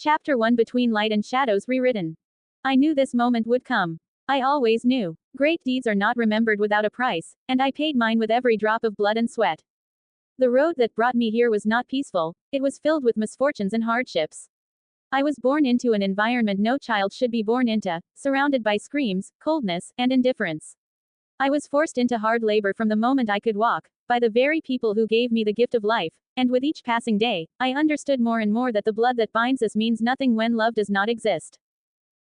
Chapter 1 Between Light and Shadows rewritten. I knew this moment would come. I always knew. Great deeds are not remembered without a price, and I paid mine with every drop of blood and sweat. The road that brought me here was not peaceful, it was filled with misfortunes and hardships. I was born into an environment no child should be born into, surrounded by screams, coldness, and indifference. I was forced into hard labor from the moment I could walk, by the very people who gave me the gift of life, and with each passing day, I understood more and more that the blood that binds us means nothing when love does not exist.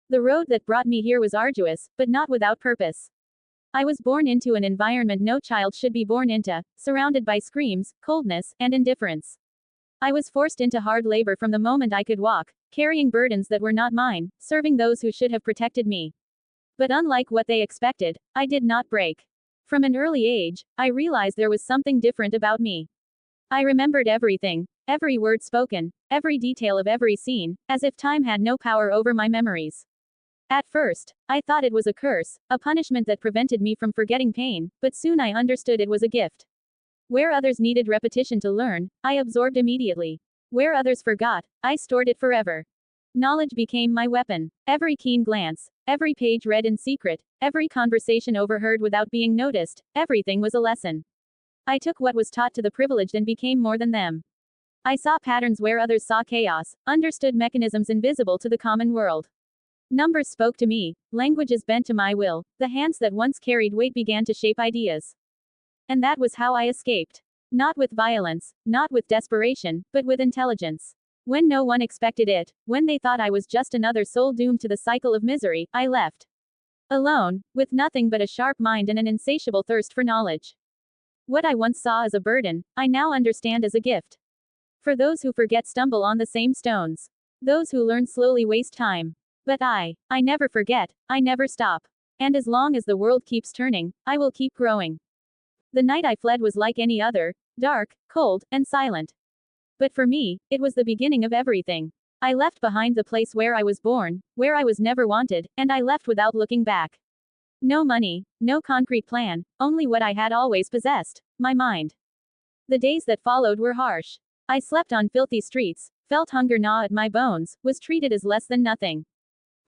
The road that brought me here was arduous, but not without purpose. I was born into an environment no child should be born into, surrounded by screams, coldness, and indifference. I was forced into hard labor from the moment I could walk, carrying burdens that were not mine, serving those who should have protected me. But unlike what they expected, I did not break. From an early age, I realized there was something different about me. I remembered everything, every word spoken, every detail of every scene, as if time had no power over my memories. At first, I thought it was a curse, a punishment that prevented me from forgetting pain, but soon I understood it was a gift. Where others needed repetition to learn, I absorbed immediately. Where others forgot, I stored it forever. Knowledge became my weapon. Every keen glance, every page read in secret, every conversation overheard without being noticed, everything was a lesson. I took what was taught to the privileged and became more than them. I saw patterns where others saw chaos, understood mechanisms invisible to the common world. Numbers spoke to me, languages bent to my will, the hands that once carried weight began to shape ideas. And that was how I escaped. Not with violence, not with desperation, but with intelligence. When no one expected it, when they thought I was just another soul doomed to the cycle of misery, I left. Alone, with nothing but a sharp mind and an insatiable thirst for knowledge. What I once saw as a burden, I now understand as a gift. For those who forget stumble on the same stones. Those who learn slowly waste time. But I never forget, I never stop. And as long as the world keeps turning, I will keep growing. The night I fled was like any other, dark, cold, and silent. But for me, it was the beginning of everything. I left behind the place where I was born, where I was never wanted, and I left without looking back. No money, no concrete plan, only what I had always possessed, my mind. The days that followed were harsh. I slept on filthy streets, felt hunger gnaw at my bones, was treated as less than nothing.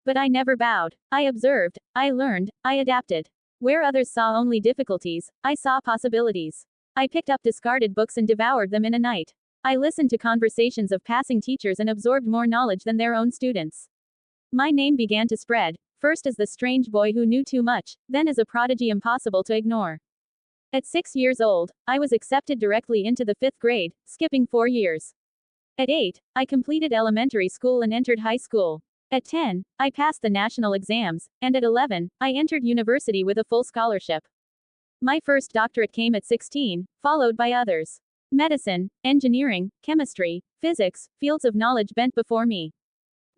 But I never bowed. I observed, I learned, I adapted. Where others saw only difficulties, I saw possibilities. I picked up discarded books and devoured them in a night. I listened to conversations of passing teachers and absorbed more knowledge than their own students. My name began to spread, first as the strange boy who knew too much, then as a prodigy impossible to ignore. At 6 years old, I was accepted directly into the 5th grade, skipping 4 years. At 8, I completed elementary school and entered high school. At 10, I passed the national exams, and at 11, I entered university with a full scholarship. My first doctorate came at 16, followed by others. Medicine, engineering, chemistry, physics, fields of knowledge bent before me.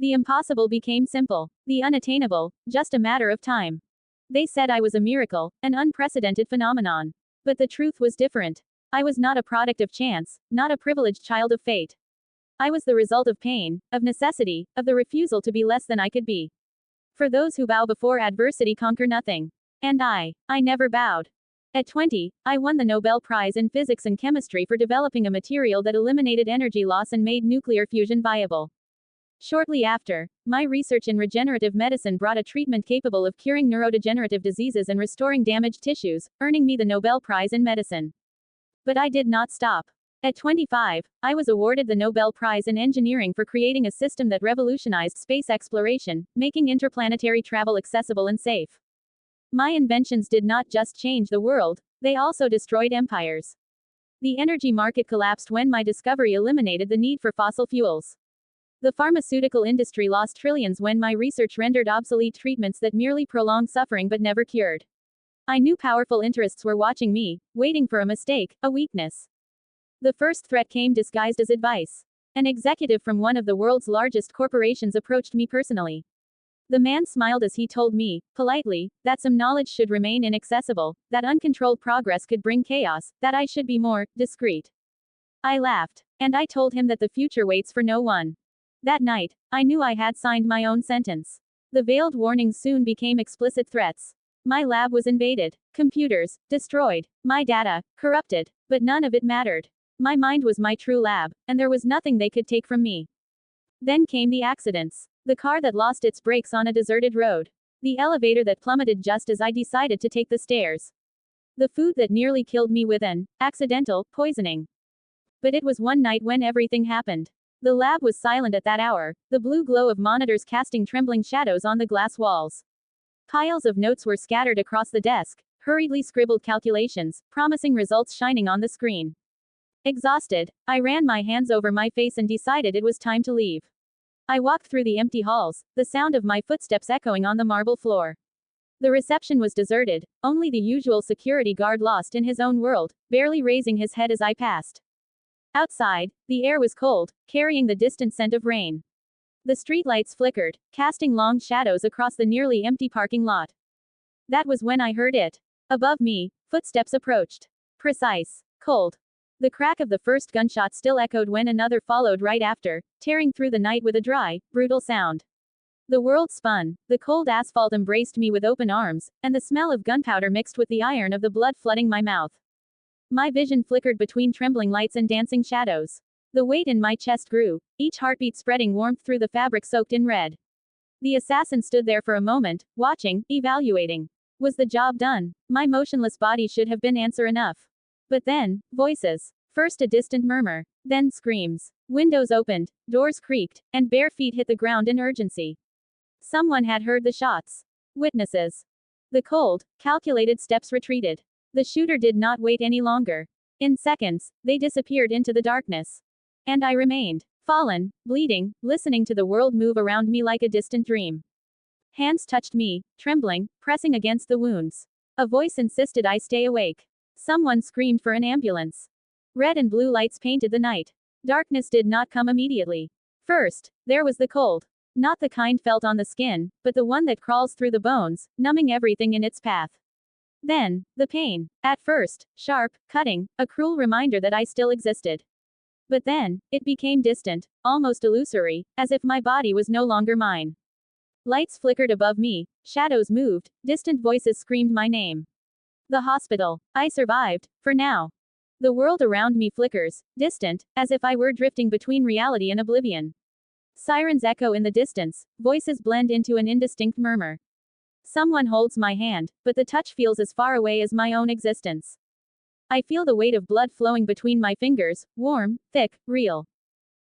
The impossible became simple, the unattainable, just a matter of time. They said I was a miracle, an unprecedented phenomenon. But the truth was different. I was not a product of chance, not a privileged child of fate. I was the result of pain, of necessity, of the refusal to be less than I could be. For those who bow before adversity conquer nothing. And I never bowed. At 20, I won the Nobel Prize in Physics and Chemistry for developing a material that eliminated energy loss and made nuclear fusion viable. Shortly after, my research in regenerative medicine brought a treatment capable of curing neurodegenerative diseases and restoring damaged tissues, earning me the Nobel Prize in Medicine. But I did not stop. At 25, I was awarded the Nobel Prize in Engineering for creating a system that revolutionized space exploration, making interplanetary travel accessible and safe. My inventions did not just change the world, they also destroyed empires. The energy market collapsed when my discovery eliminated the need for fossil fuels. The pharmaceutical industry lost trillions when my research rendered obsolete treatments that merely prolonged suffering but never cured. I knew powerful interests were watching me, waiting for a mistake, a weakness. The first threat came disguised as advice. An executive from one of the world's largest corporations approached me personally. The man smiled as he told me, politely, that some knowledge should remain inaccessible, that uncontrolled progress could bring chaos, that I should be more discreet. I laughed. And I told him that the future waits for no one. That night, I knew I had signed my own sentence. The veiled warnings soon became explicit threats. My lab was invaded, computers destroyed, my data corrupted, but none of it mattered. My mind was my true lab, and there was nothing they could take from me. Then came the accidents. The car that lost its brakes on a deserted road. The elevator that plummeted just as I decided to take the stairs. The food that nearly killed me with an accidental poisoning. But it was one night when everything happened. The lab was silent at that hour, the blue glow of monitors casting trembling shadows on the glass walls. Piles of notes were scattered across the desk, hurriedly scribbled calculations, promising results shining on the screen. Exhausted, I ran my hands over my face and decided it was time to leave. I walked through the empty halls, the sound of my footsteps echoing on the marble floor. The reception was deserted, only the usual security guard lost in his own world, barely raising his head as I passed. Outside, the air was cold, carrying the distant scent of rain. The streetlights flickered, casting long shadows across the nearly empty parking lot. That was when I heard it. Above me, footsteps approached. Precise. Cold. The crack of the first gunshot still echoed when another followed right after, tearing through the night with a dry, brutal sound. The world spun, the cold asphalt embraced me with open arms, and the smell of gunpowder mixed with the iron of the blood flooding my mouth. My vision flickered between trembling lights and dancing shadows. The weight in my chest grew, each heartbeat spreading warmth through the fabric soaked in red. The assassin stood there for a moment, watching, evaluating. Was the job done? My motionless body should have been answer enough. But then, voices. First a distant murmur, then screams. Windows opened, doors creaked, and bare feet hit the ground in urgency. Someone had heard the shots. Witnesses. The cold, calculated steps retreated. The shooter did not wait any longer. In seconds, they disappeared into the darkness. And I remained, fallen, bleeding, listening to the world move around me like a distant dream. Hands touched me, trembling, pressing against the wounds. A voice insisted I stay awake. Someone screamed for an ambulance. Red and blue lights painted the night. Darkness did not come immediately. First, there was the cold. Not the kind felt on the skin, but the one that crawls through the bones, numbing everything in its path. Then, the pain. At first, sharp, cutting, a cruel reminder that I still existed. But then, it became distant, almost illusory, as if my body was no longer mine. Lights flickered above me, shadows moved, distant voices screamed my name. The hospital. I survived, for now. The world around me flickers, distant, as if I were drifting between reality and oblivion. Sirens echo in the distance, voices blend into an indistinct murmur. Someone holds my hand, but the touch feels as far away as my own existence. I feel the weight of blood flowing between my fingers, warm, thick, real.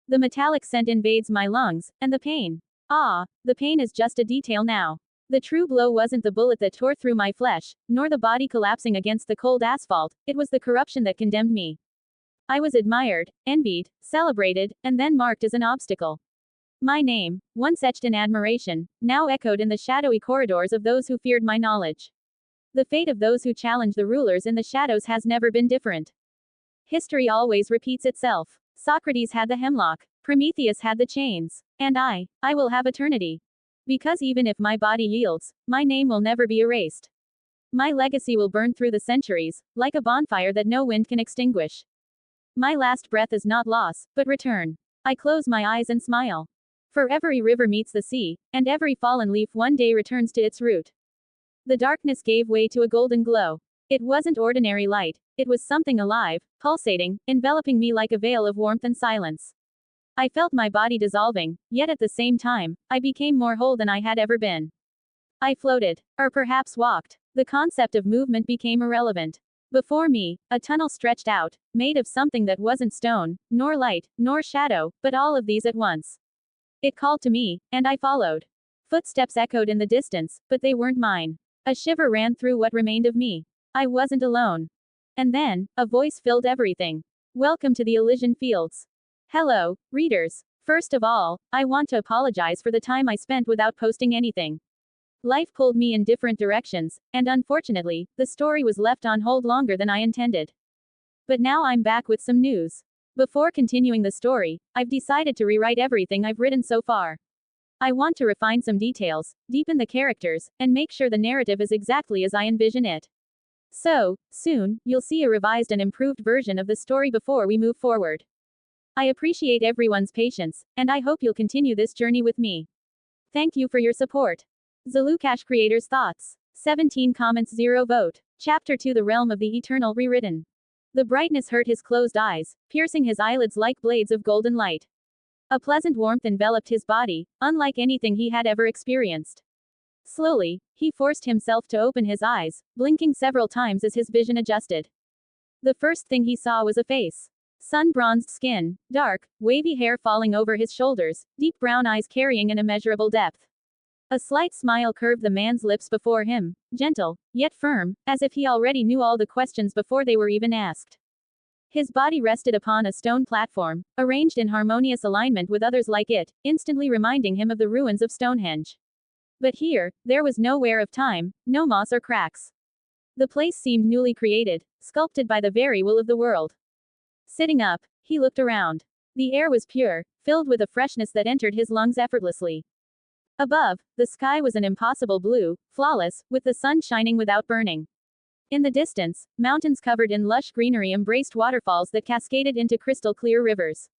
The metallic scent invades my lungs, and the pain. The pain is just a detail now. The true blow wasn't the bullet that tore through my flesh, nor the body collapsing against the cold asphalt, it was the corruption that condemned me. I was admired, envied, celebrated, and then marked as an obstacle. My name, once etched in admiration, now echoed in the shadowy corridors of those who feared my knowledge. The fate of those who challenge the rulers in the shadows has never been different. History always repeats itself. Socrates had the hemlock, Prometheus had the chains, and I will have eternity. Because even if my body yields, my name will never be erased. My legacy will burn through the centuries, like a bonfire that no wind can extinguish. My last breath is not loss, but return. I close my eyes and smile. For every river meets the sea, and every fallen leaf one day returns to its root. The darkness gave way to a golden glow. It wasn't ordinary light, it was something alive, pulsating, enveloping me like a veil of warmth and silence. I felt my body dissolving, yet at the same time, I became more whole than I had ever been. I floated, or perhaps walked. The concept of movement became irrelevant. Before me, a tunnel stretched out, made of something that wasn't stone, nor light, nor shadow, but all of these at once. It called to me, and I followed. Footsteps echoed in the distance, but they weren't mine. A shiver ran through what remained of me. I wasn't alone. And then, a voice filled everything. Welcome to the Elysian Fields. Hello, readers. First of all, I want to apologize for the time I spent without posting anything. Life pulled me in different directions, and unfortunately, the story was left on hold longer than I intended. But now I'm back with some news. Before continuing the story, I've decided to rewrite everything I've written so far. I want to refine some details, deepen the characters, and make sure the narrative is exactly as I envision it. So, soon, you'll see a revised and improved version of the story before we move forward. I appreciate everyone's patience, and I hope you'll continue this journey with me. Thank you for your support. zLucasH Creators Thoughts. 17 comments 0 vote. Chapter 2 The Realm of the Eternal rewritten. The brightness hurt his closed eyes, piercing his eyelids like blades of golden light. A pleasant warmth enveloped his body, unlike anything he had ever experienced. Slowly, he forced himself to open his eyes, blinking several times as his vision adjusted. The first thing he saw was a face. Sun-bronzed skin, dark, wavy hair falling over his shoulders, deep brown eyes carrying an immeasurable depth. A slight smile curved the man's lips before him, gentle, yet firm, as if he already knew all the questions before they were even asked. His body rested upon a stone platform, arranged in harmonious alignment with others like it, instantly reminding him of the ruins of Stonehenge. But here, there was no wear of time, no moss or cracks. The place seemed newly created, sculpted by the very will of the world. Sitting up, he looked around. The air was pure, filled with a freshness that entered his lungs effortlessly. Above, the sky was an impossible blue, flawless, with the sun shining without burning. In the distance, mountains covered in lush greenery embraced waterfalls that cascaded into crystal-clear rivers.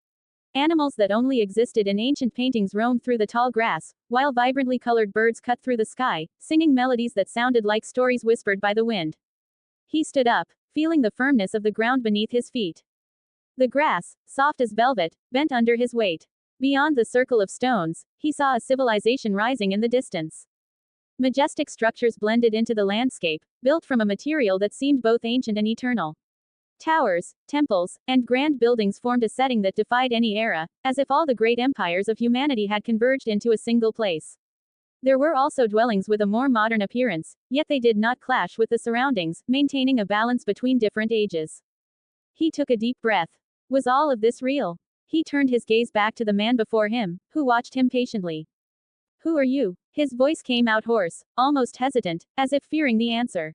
Animals that only existed in ancient paintings roamed through the tall grass, while vibrantly colored birds cut through the sky, singing melodies that sounded like stories whispered by the wind. He stood up, feeling the firmness of the ground beneath his feet. The grass, soft as velvet, bent under his weight. Beyond the circle of stones, he saw a civilization rising in the distance. Majestic structures blended into the landscape, built from a material that seemed both ancient and eternal. Towers, temples, and grand buildings formed a setting that defied any era, as if all the great empires of humanity had converged into a single place. There were also dwellings with a more modern appearance, yet they did not clash with the surroundings, maintaining a balance between different ages. He took a deep breath. Was all of this real? He turned his gaze back to the man before him, who watched him patiently. Who are you? His voice came out hoarse, almost hesitant, as if fearing the answer.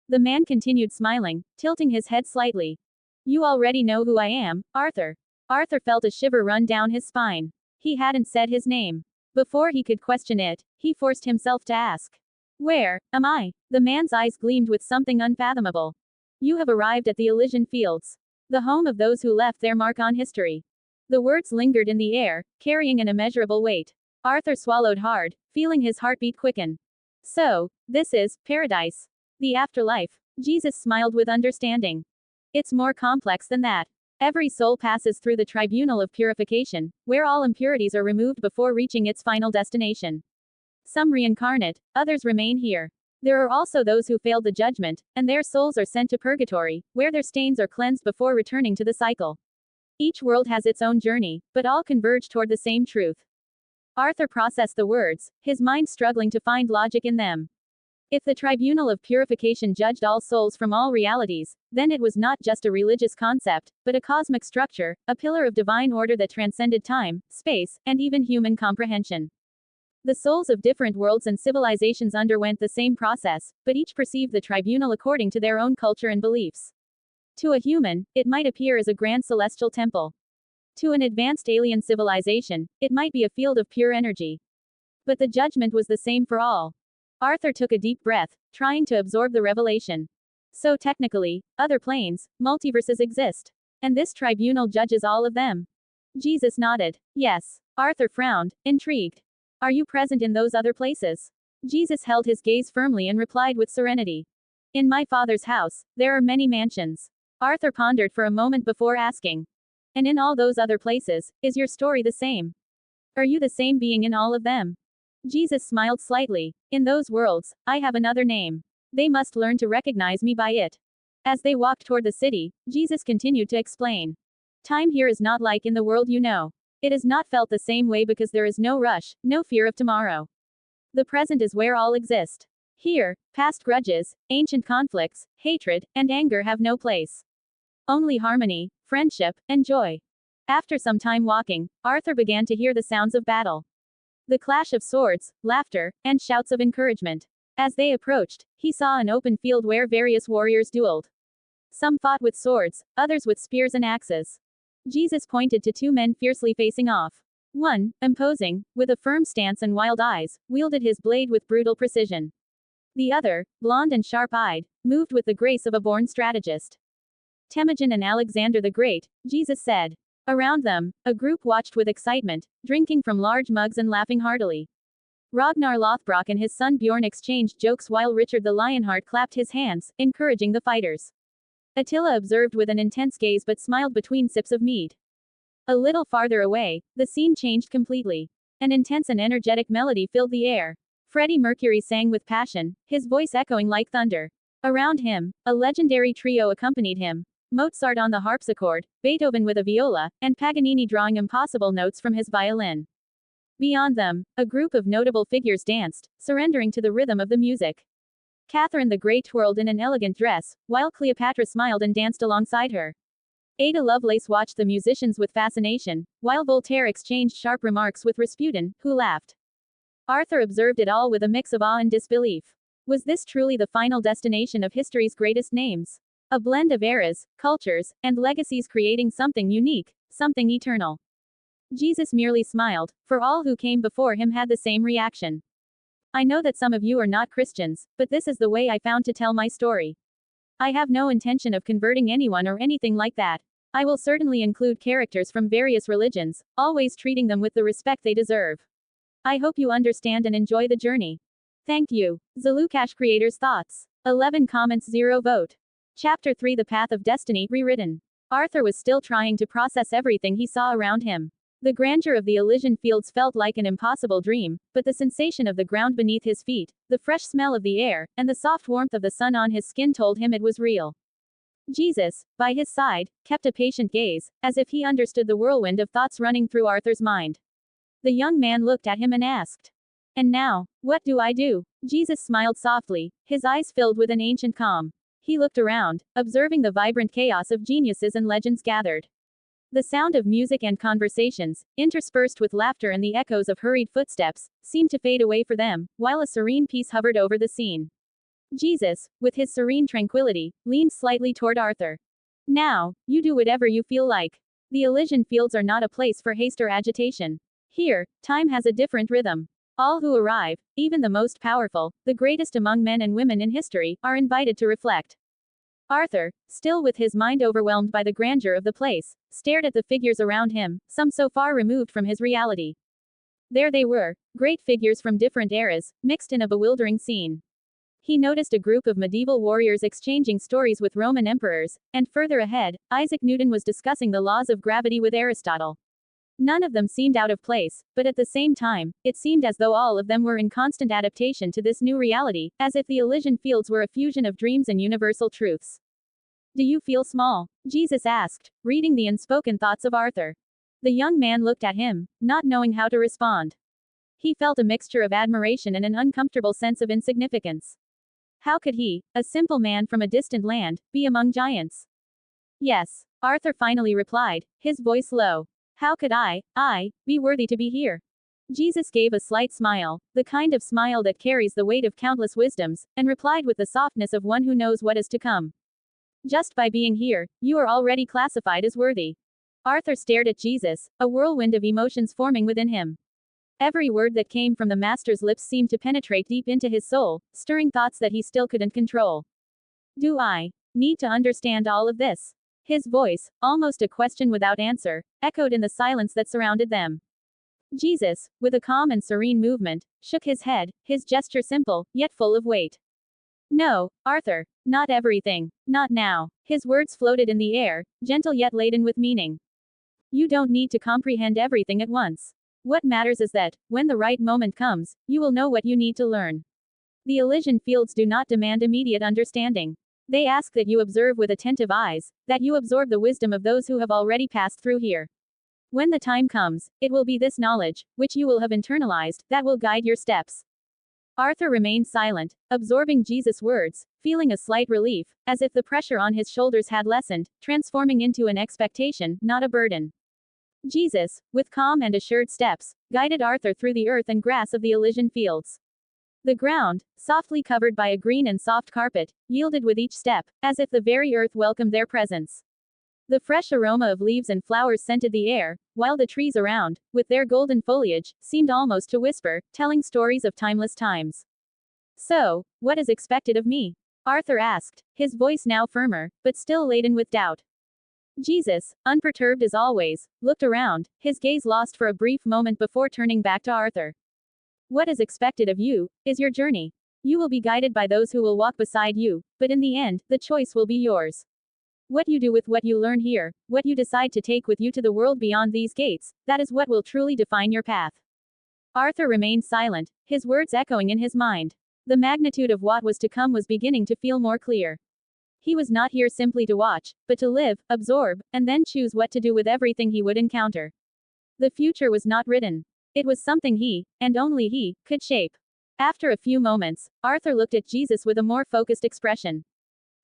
The man continued smiling, tilting his head slightly. You already know who I am, Arthur. Arthur felt a shiver run down his spine. He hadn't said his name. Before he could question it, he forced himself to ask. Where am I? The man's eyes gleamed with something unfathomable. You have arrived at the Elysian Fields. The home of those who left their mark on history. The words lingered in the air, carrying an immeasurable weight. Arthur swallowed hard, feeling his heartbeat quicken. So, this is paradise. The afterlife. Jesus smiled with understanding. It's more complex than that. Every soul passes through the tribunal of purification, where all impurities are removed before reaching its final destination. Some reincarnate, others remain here. There are also those who failed the judgment, and their souls are sent to purgatory, where their stains are cleansed before returning to the cycle. Each world has its own journey, but all converge toward the same truth. Arthur processed the words, his mind struggling to find logic in them. If the tribunal of purification judged all souls from all realities, then it was not just a religious concept, but a cosmic structure, a pillar of divine order that transcended time, space, and even human comprehension. The souls of different worlds and civilizations underwent the same process, but each perceived the tribunal according to their own culture and beliefs. To a human, it might appear as a grand celestial temple. To an advanced alien civilization, it might be a field of pure energy. But the judgment was the same for all. Arthur took a deep breath, trying to absorb the revelation. So technically, other planes, multiverses exist. And this tribunal judges all of them. Jesus nodded. Yes. Arthur frowned, intrigued. Are you present in those other places? Jesus held his gaze firmly and replied with serenity. In my Father's house, there are many mansions. Arthur pondered for a moment before asking. And in all those other places, is your story the same? Are you the same being in all of them? Jesus smiled slightly. In those worlds, I have another name. They must learn to recognize me by it. As they walked toward the city, Jesus continued to explain. Time here is not like in the world you know. It is not felt the same way because there is no rush, no fear of tomorrow. The present is where all exist. Here, past grudges, ancient conflicts, hatred, and anger have no place. Only harmony, friendship, and joy. After some time walking, Arthur began to hear the sounds of battle. The clash of swords, laughter, and shouts of encouragement. As they approached, he saw an open field where various warriors dueled. Some fought with swords, others with spears and axes. Jesus pointed to two men fiercely facing off. One, imposing, with a firm stance and wild eyes, wielded his blade with brutal precision. The other, blonde and sharp-eyed, moved with the grace of a born strategist. Temujin and Alexander the Great, Jesus said. Around them, a group watched with excitement, drinking from large mugs and laughing heartily. Ragnar Lothbrok and his son Bjorn exchanged jokes while Richard the Lionheart clapped his hands, encouraging the fighters. Attila observed with an intense gaze but smiled between sips of mead. A little farther away, the scene changed completely. An intense and energetic melody filled the air. Freddie Mercury sang with passion, his voice echoing like thunder. Around him, a legendary trio accompanied him. Mozart on the harpsichord, Beethoven with a viola, and Paganini drawing impossible notes from his violin. Beyond them, a group of notable figures danced, surrendering to the rhythm of the music. Catherine the Great twirled in an elegant dress, while Cleopatra smiled and danced alongside her. Ada Lovelace watched the musicians with fascination, while Voltaire exchanged sharp remarks with Rasputin, who laughed. Arthur observed it all with a mix of awe and disbelief. Was this truly the final destination of history's greatest names? A blend of eras, cultures, and legacies creating something unique, something eternal. Jesus merely smiled, for all who came before him had the same reaction. I know that some of you are not Christians, but this is the way I found to tell my story. I have no intention of converting anyone or anything like that. I will certainly include characters from various religions, always treating them with the respect they deserve. I hope you understand and enjoy the journey. Thank you. zLucasH creators' thoughts. 11 comments, 0 vote. Chapter 3, The Path of Destiny, rewritten. Arthur was still trying to process everything he saw around him. The grandeur of the Elysian Fields felt like an impossible dream, but the sensation of the ground beneath his feet, the fresh smell of the air, and the soft warmth of the sun on his skin told him it was real. Jesus, by his side, kept a patient gaze, as if he understood the whirlwind of thoughts running through Arthur's mind. The young man looked at him and asked, "And now, what do I do?" Jesus smiled softly, his eyes filled with an ancient calm. He looked around, observing the vibrant chaos of geniuses and legends gathered. The sound of music and conversations, interspersed with laughter and the echoes of hurried footsteps, seemed to fade away for them, while a serene peace hovered over the scene. Jesus, with his serene tranquility, leaned slightly toward Arthur. "Now, you do whatever you feel like. The Elysian Fields are not a place for haste or agitation. Here, time has a different rhythm. All who arrive, even the most powerful, the greatest among men and women in history, are invited to reflect." Arthur, still with his mind overwhelmed by the grandeur of the place, stared at the figures around him, some so far removed from his reality. There they were, great figures from different eras, mixed in a bewildering scene. He noticed a group of medieval warriors exchanging stories with Roman emperors, and further ahead, Isaac Newton was discussing the laws of gravity with Aristotle. None of them seemed out of place, but at the same time, it seemed as though all of them were in constant adaptation to this new reality, as if the Elysian Fields were a fusion of dreams and universal truths. "Do you feel small?" Jesus asked, reading the unspoken thoughts of Arthur. The young man looked at him, not knowing how to respond. He felt a mixture of admiration and an uncomfortable sense of insignificance. How could he, a simple man from a distant land, be among giants? "Yes," Arthur finally replied, his voice low. "How could I, be worthy to be here?" Jesus gave a slight smile, the kind of smile that carries the weight of countless wisdoms, and replied with the softness of one who knows what is to come. "Just by being here, you are already classified as worthy." Arthur stared at Jesus, a whirlwind of emotions forming within him. Every word that came from the master's lips seemed to penetrate deep into his soul, stirring thoughts that he still couldn't control. "Do I need to understand all of this?" His voice, almost a question without answer, echoed in the silence that surrounded them. Jesus, with a calm and serene movement, shook his head, his gesture simple, yet full of weight. "No, Arthur, not everything, not now." His words floated in the air, gentle yet laden with meaning. "You don't need to comprehend everything at once. What matters is that, when the right moment comes, you will know what you need to learn. The Elysian Fields do not demand immediate understanding. They ask that you observe with attentive eyes, that you absorb the wisdom of those who have already passed through here. When the time comes, it will be this knowledge, which you will have internalized, that will guide your steps." Arthur remained silent, absorbing Jesus' words, feeling a slight relief, as if the pressure on his shoulders had lessened, transforming into an expectation, not a burden. Jesus, with calm and assured steps, guided Arthur through the earth and grass of the Elysian Fields. The ground, softly covered by a green and soft carpet, yielded with each step, as if the very earth welcomed their presence. The fresh aroma of leaves and flowers scented the air, while the trees around, with their golden foliage, seemed almost to whisper, telling stories of timeless times. "So, what is expected of me?" Arthur asked, his voice now firmer, but still laden with doubt. Jesus, unperturbed as always, looked around, his gaze lost for a brief moment before turning back to Arthur. "What is expected of you, is your journey. You will be guided by those who will walk beside you, but in the end, the choice will be yours. What you do with what you learn here, what you decide to take with you to the world beyond these gates, that is what will truly define your path. Arthur remained silent, his words echoing in his mind. The magnitude of what was to come was beginning to feel more clear. He was not here simply to watch, but to live, absorb, and then choose what to do with everything he would encounter. The future was not written. It was something he, and only he, could shape. After a few moments, Arthur looked at Jesus with a more focused expression.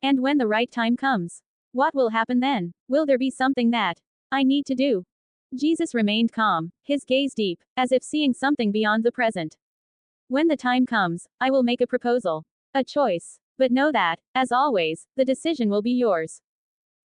And when the right time comes, what will happen then? Will there be something that I need to do? Jesus remained calm, his gaze deep, as if seeing something beyond the present. When the time comes, I will make a proposal. A choice. But know that, as always, the decision will be yours.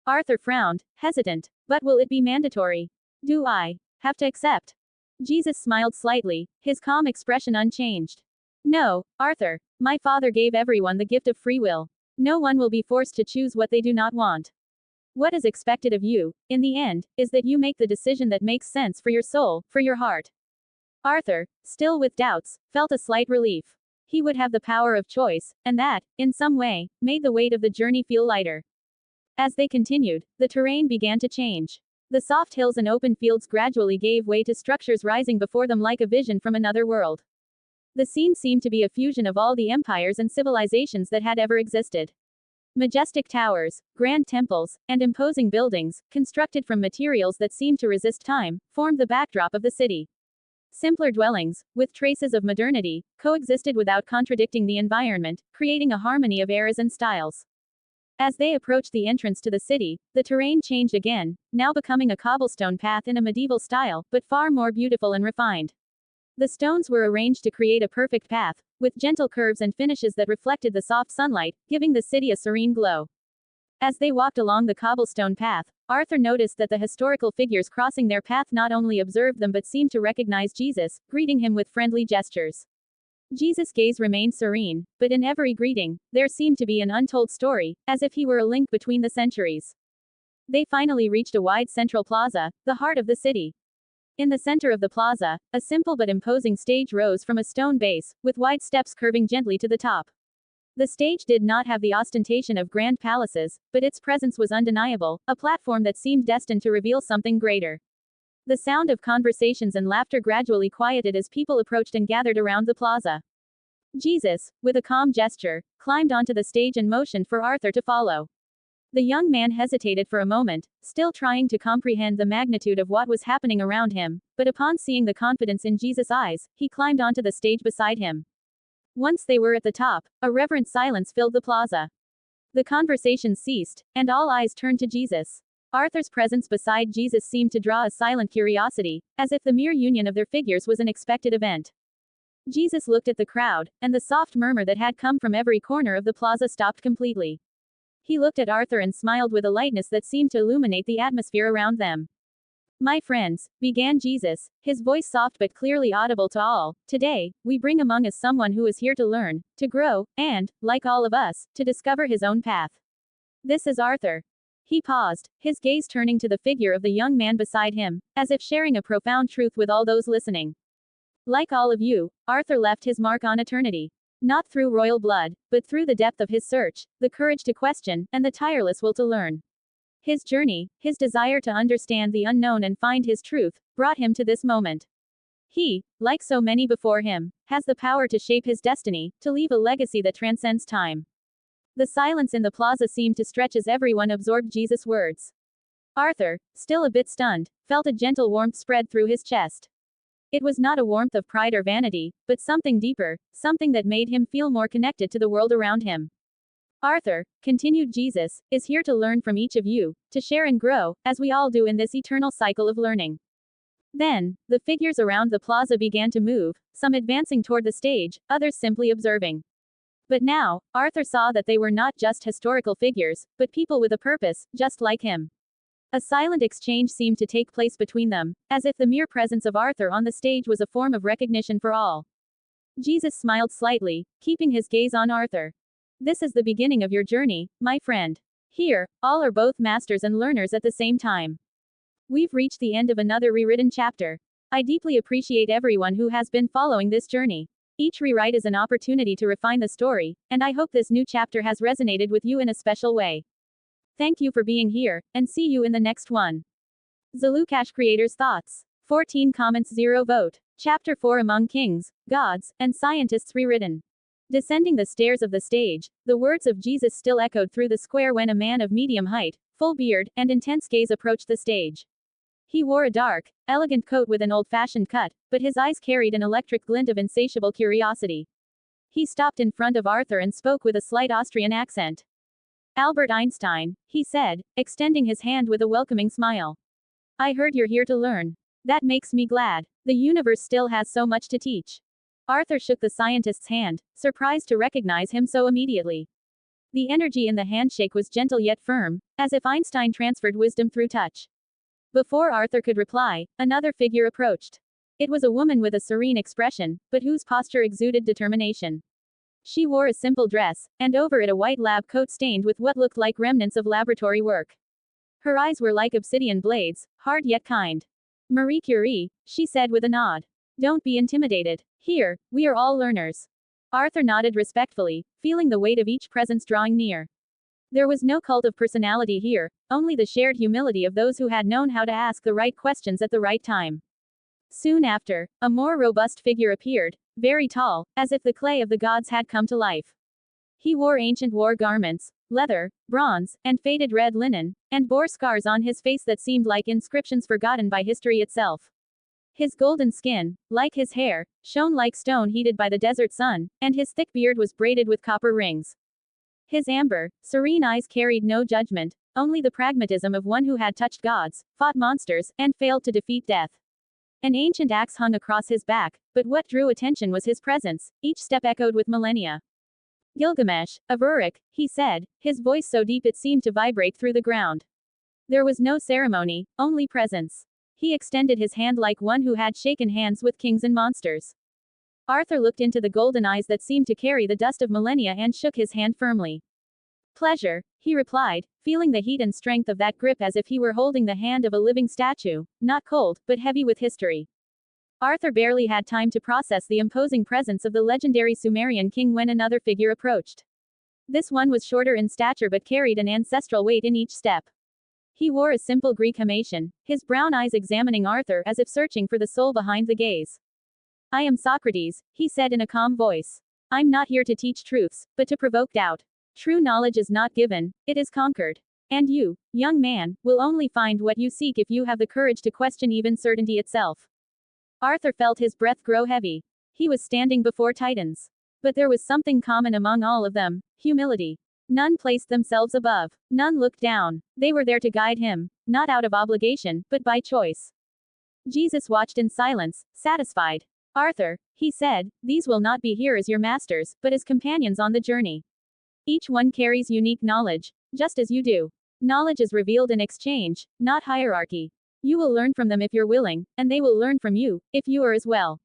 Arthur frowned, hesitant. But will it be mandatory? Do I have to accept? Jesus smiled slightly, his calm expression unchanged. No, Arthur. My Father gave everyone the gift of free will. No one will be forced to choose what they do not want. What is expected of you, in the end, is that you make the decision that makes sense for your soul, for your heart. Arthur, still with doubts, felt a slight relief. He would have the power of choice, and that, in some way, made the weight of the journey feel lighter. As they continued, the terrain began to change. The soft hills and open fields gradually gave way to structures rising before them like a vision from another world. The scene seemed to be a fusion of all the empires and civilizations that had ever existed. Majestic towers, grand temples, and imposing buildings, constructed from materials that seemed to resist time, formed the backdrop of the city. Simpler dwellings, with traces of modernity, coexisted without contradicting the environment, creating a harmony of eras and styles. As they approached the entrance to the city, the terrain changed again, now becoming a cobblestone path in a medieval style, but far more beautiful and refined. The stones were arranged to create a perfect path, with gentle curves and finishes that reflected the soft sunlight, giving the city a serene glow. As they walked along the cobblestone path, Arthur noticed that the historical figures crossing their path not only observed them but seemed to recognize Jesus, greeting him with friendly gestures. Jesus' gaze remained serene, but in every greeting, there seemed to be an untold story, as if he were a link between the centuries. They finally reached a wide central plaza, the heart of the city. In the center of the plaza, a simple but imposing stage rose from a stone base, with wide steps curving gently to the top. The stage did not have the ostentation of grand palaces, but its presence was undeniable, a platform that seemed destined to reveal something greater. The sound of conversations and laughter gradually quieted as people approached and gathered around the plaza. Jesus, with a calm gesture, climbed onto the stage and motioned for Arthur to follow. The young man hesitated for a moment, still trying to comprehend the magnitude of what was happening around him, but upon seeing the confidence in Jesus' eyes, he climbed onto the stage beside him. Once they were at the top, a reverent silence filled the plaza. The conversation ceased, and all eyes turned to Jesus. Arthur's presence beside Jesus seemed to draw a silent curiosity, as if the mere union of their figures was an expected event. Jesus looked at the crowd, and the soft murmur that had come from every corner of the plaza stopped completely. He looked at Arthur and smiled with a lightness that seemed to illuminate the atmosphere around them. My friends, began Jesus, his voice soft but clearly audible to all, today, we bring among us someone who is here to learn, to grow, and, like all of us, to discover his own path. This is Arthur. He paused, his gaze turning to the figure of the young man beside him, as if sharing a profound truth with all those listening. Like all of you, Arthur left his mark on eternity. Not through royal blood, but through the depth of his search, the courage to question, and the tireless will to learn. His journey, his desire to understand the unknown and find his truth, brought him to this moment. He, like so many before him, has the power to shape his destiny, to leave a legacy that transcends time. The silence in the plaza seemed to stretch as everyone absorbed Jesus' words. Arthur, still a bit stunned, felt a gentle warmth spread through his chest. It was not a warmth of pride or vanity, but something deeper, something that made him feel more connected to the world around him. Arthur, continued Jesus, is here to learn from each of you, to share and grow, as we all do in this eternal cycle of learning. Then, the figures around the plaza began to move, some advancing toward the stage, others simply observing. But now, Arthur saw that they were not just historical figures, but people with a purpose, just like him. A silent exchange seemed to take place between them, as if the mere presence of Arthur on the stage was a form of recognition for all. Jesus smiled slightly, keeping his gaze on Arthur. This is the beginning of your journey, my friend. Here, all are both masters and learners at the same time. We've reached the end of another rewritten chapter. I deeply appreciate everyone who has been following this journey. Each rewrite is an opportunity to refine the story, and I hope this new chapter has resonated with you in a special way. Thank you for being here, and see you in the next one. zLucasH Creators Thoughts. 14 comments 0 vote. Chapter 4 Among Kings, Gods, and Scientists rewritten. Descending the stairs of the stage, the words of Jesus still echoed through the square when a man of medium height, full beard, and intense gaze approached the stage. He wore a dark, elegant coat with an old-fashioned cut, but his eyes carried an electric glint of insatiable curiosity. He stopped in front of Arthur and spoke with a slight Austrian accent. Albert Einstein, he said, extending his hand with a welcoming smile. I heard you're here to learn. That makes me glad. The universe still has so much to teach. Arthur shook the scientist's hand, surprised to recognize him so immediately. The energy in the handshake was gentle yet firm, as if Einstein transferred wisdom through touch. Before Arthur could reply, another figure approached. It was a woman with a serene expression, but whose posture exuded determination. She wore a simple dress, and over it a white lab coat stained with what looked like remnants of laboratory work. Her eyes were like obsidian blades, hard yet kind. Marie Curie, she said with a nod. Don't be intimidated. Here, we are all learners. Arthur nodded respectfully, feeling the weight of each presence drawing near. There was no cult of personality here, only the shared humility of those who had known how to ask the right questions at the right time. Soon after, a more robust figure appeared, very tall, as if the clay of the gods had come to life. He wore ancient war garments, leather, bronze, and faded red linen, and bore scars on his face that seemed like inscriptions forgotten by history itself. His golden skin, like his hair, shone like stone heated by the desert sun, and his thick beard was braided with copper rings. His amber, serene eyes carried no judgment, only the pragmatism of one who had touched gods, fought monsters, and failed to defeat death. An ancient axe hung across his back, but what drew attention was his presence, each step echoed with millennia. Gilgamesh, of Uruk, he said, his voice so deep it seemed to vibrate through the ground. There was no ceremony, only presence. He extended his hand like one who had shaken hands with kings and monsters. Arthur looked into the golden eyes that seemed to carry the dust of millennia and shook his hand firmly. Pleasure, he replied, feeling the heat and strength of that grip as if he were holding the hand of a living statue, not cold, but heavy with history. Arthur barely had time to process the imposing presence of the legendary Sumerian king when another figure approached. This one was shorter in stature but carried an ancestral weight in each step. He wore a simple Greek himation, his brown eyes examining Arthur as if searching for the soul behind the gaze. I am Socrates, he said in a calm voice. I'm not here to teach truths, but to provoke doubt. True knowledge is not given, it is conquered. And you, young man, will only find what you seek if you have the courage to question even certainty itself. Arthur felt his breath grow heavy. He was standing before titans. But there was something common among all of them, humility. None placed themselves above. None looked down. They were there to guide him, not out of obligation, but by choice. Jesus watched in silence, satisfied. Arthur, he said, these will not be here as your masters, but as companions on the journey. Each one carries unique knowledge, just as you do. Knowledge is revealed in exchange, not hierarchy. You will learn from them if you're willing, and they will learn from you, if you are as well.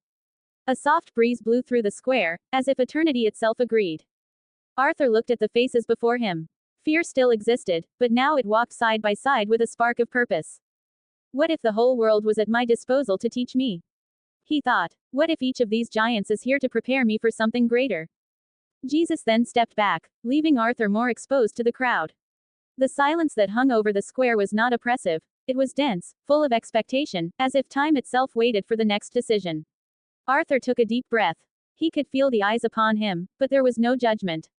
A soft breeze blew through the square, as if eternity itself agreed. Arthur looked at the faces before him. Fear still existed, but now it walked side by side with a spark of purpose. What if the whole world was at my disposal to teach me? He thought, what if each of these giants is here to prepare me for something greater? Jesus then stepped back, leaving Arthur more exposed to the crowd. The silence that hung over the square was not oppressive, it was dense, full of expectation, as if time itself waited for the next decision. Arthur took a deep breath. He could feel the eyes upon him, but there was no judgment.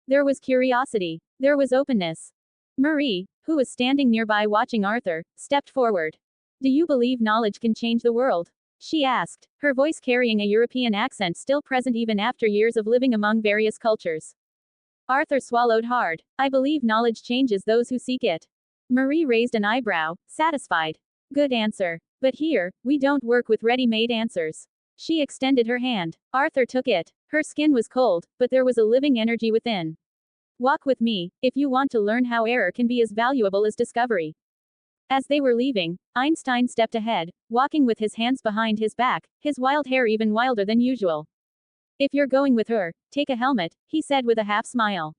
There was curiosity. There was openness. Marie, who was standing nearby watching Arthur, stepped forward. Do you believe knowledge can change the world? She asked, her voice carrying a European accent still present even after years of living among various cultures. Arthur swallowed hard. I believe knowledge changes those who seek it. Marie raised an eyebrow, satisfied. Good answer. But here, we don't work with ready-made answers. She extended her hand. Arthur took it. Her skin was cold, but there was a living energy within. Walk with me, if you want to learn how error can be as valuable as discovery. As they were leaving, Einstein stepped ahead, walking with his hands behind his back, his wild hair even wilder than usual. If you're going with her, take a helmet, he said with a half smile.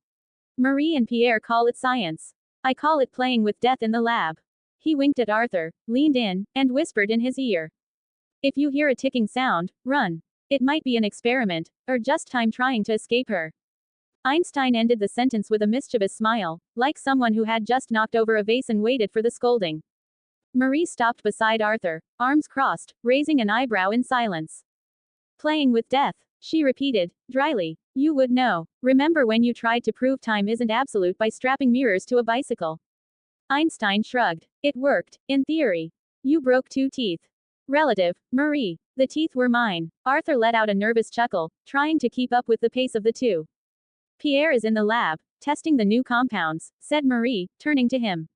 Marie and Pierre call it science. I call it playing with death in the lab. He winked at Arthur, leaned in, and whispered in his ear. If you hear a ticking sound, run. It might be an experiment, or just time trying to escape her. Einstein ended the sentence with a mischievous smile, like someone who had just knocked over a vase and waited for the scolding. Marie stopped beside Arthur, arms crossed, raising an eyebrow in silence. Playing with death, she repeated, dryly. You would know. Remember when you tried to prove time isn't absolute by strapping mirrors to a bicycle? Einstein shrugged. It worked, in theory. You broke 2 teeth. Relative, Marie. The teeth were mine. Arthur let out a nervous chuckle, trying to keep up with the pace of the two. Pierre is in the lab, testing the new compounds, said Marie, turning to him.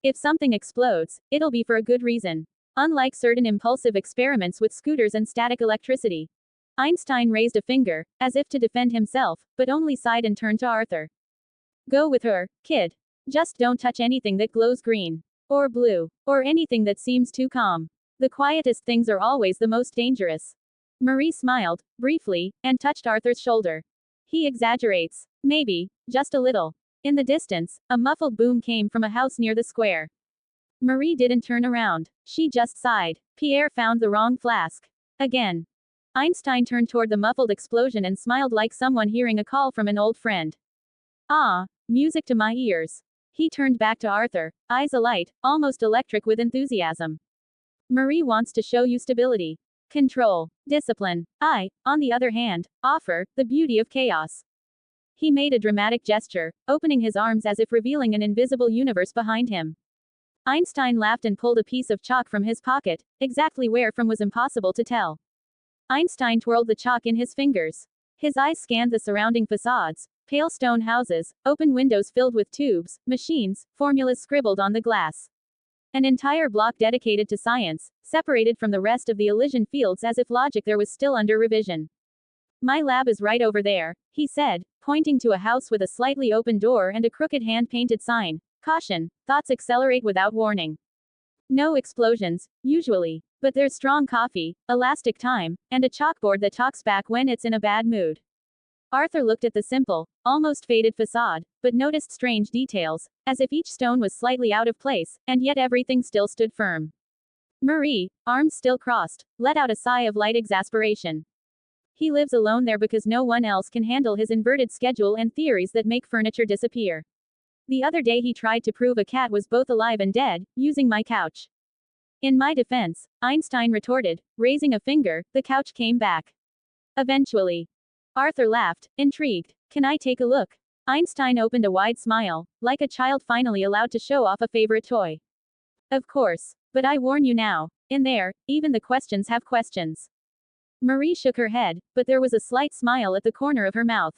If something explodes, it'll be for a good reason. Unlike certain impulsive experiments with scooters and static electricity. Einstein raised a finger, as if to defend himself, but only sighed and turned to Arthur. Go with her, kid. Just don't touch anything that glows green. Or blue. Or anything that seems too calm. The quietest things are always the most dangerous. Marie smiled, briefly, and touched Arthur's shoulder. He exaggerates. Maybe, just a little. In the distance, a muffled boom came from a house near the square. Marie didn't turn around. She just sighed. Pierre found the wrong flask. Again. Einstein turned toward the muffled explosion and smiled like someone hearing a call from an old friend. Ah, music to my ears. He turned back to Arthur, eyes alight, almost electric with enthusiasm. Marie wants to show you stability. Control. Discipline. I, on the other hand, offer the beauty of chaos. He made a dramatic gesture, opening his arms as if revealing an invisible universe behind him. Einstein laughed and pulled a piece of chalk from his pocket, exactly where from was impossible to tell. Einstein twirled the chalk in his fingers. His eyes scanned the surrounding facades, pale stone houses, open windows filled with tubes, machines, formulas scribbled on the glass. An entire block dedicated to science, separated from the rest of the Elysian Fields as if logic there was still under revision. My lab is right over there, he said, pointing to a house with a slightly open door and a crooked hand-painted sign. Caution, thoughts accelerate without warning. No explosions, usually, but there's strong coffee, elastic time, and a chalkboard that talks back when it's in a bad mood. Arthur looked at the simple, almost faded facade, but noticed strange details, as if each stone was slightly out of place, and yet everything still stood firm. Marie, arms still crossed, let out a sigh of light exasperation. He lives alone there because no one else can handle his inverted schedule and theories that make furniture disappear. The other day he tried to prove a cat was both alive and dead, using my couch. In my defense, Einstein retorted, raising a finger, the couch came back. Eventually. Arthur laughed, intrigued. Can I take a look? Einstein opened a wide smile, like a child finally allowed to show off a favorite toy. Of course. But I warn you now, in there, even the questions have questions. Marie shook her head, but there was a slight smile at the corner of her mouth.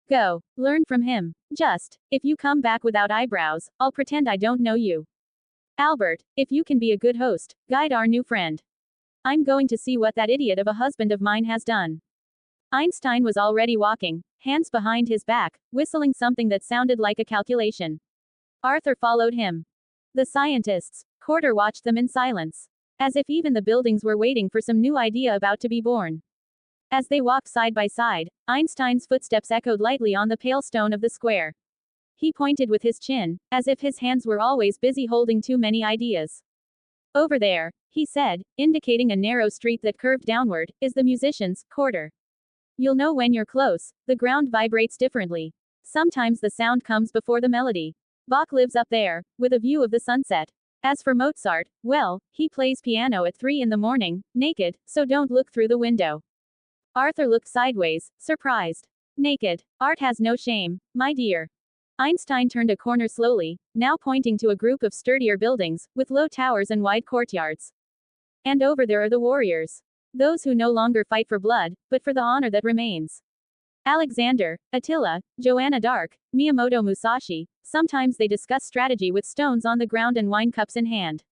Go. Learn from him. Just, if you come back without eyebrows, I'll pretend I don't know you. Albert, if you can be a good host, guide our new friend. I'm going to see what that idiot of a husband of mine has done. Einstein was already walking, hands behind his back, whistling something that sounded like a calculation. Arthur followed him. The scientists, Corder watched them in silence. As if even the buildings were waiting for some new idea about to be born. As they walked side by side, Einstein's footsteps echoed lightly on the pale stone of the square. He pointed with his chin, as if his hands were always busy holding too many ideas. Over there, he said, indicating a narrow street that curved downward, is the musician's quarter. You'll know when you're close, the ground vibrates differently. Sometimes the sound comes before the melody. Bach lives up there, with a view of the sunset. As for Mozart, well, he plays piano at 3 in the morning, naked, so don't look through the window. Arthur looked sideways, surprised. Naked. Art has no shame, my dear. Einstein turned a corner slowly, now pointing to a group of sturdier buildings, with low towers and wide courtyards. And over there are the warriors. Those who no longer fight for blood, but for the honor that remains. Alexander, Attila, Joanna d'Arc, Miyamoto Musashi, sometimes they discuss strategy with stones on the ground and wine cups in hand.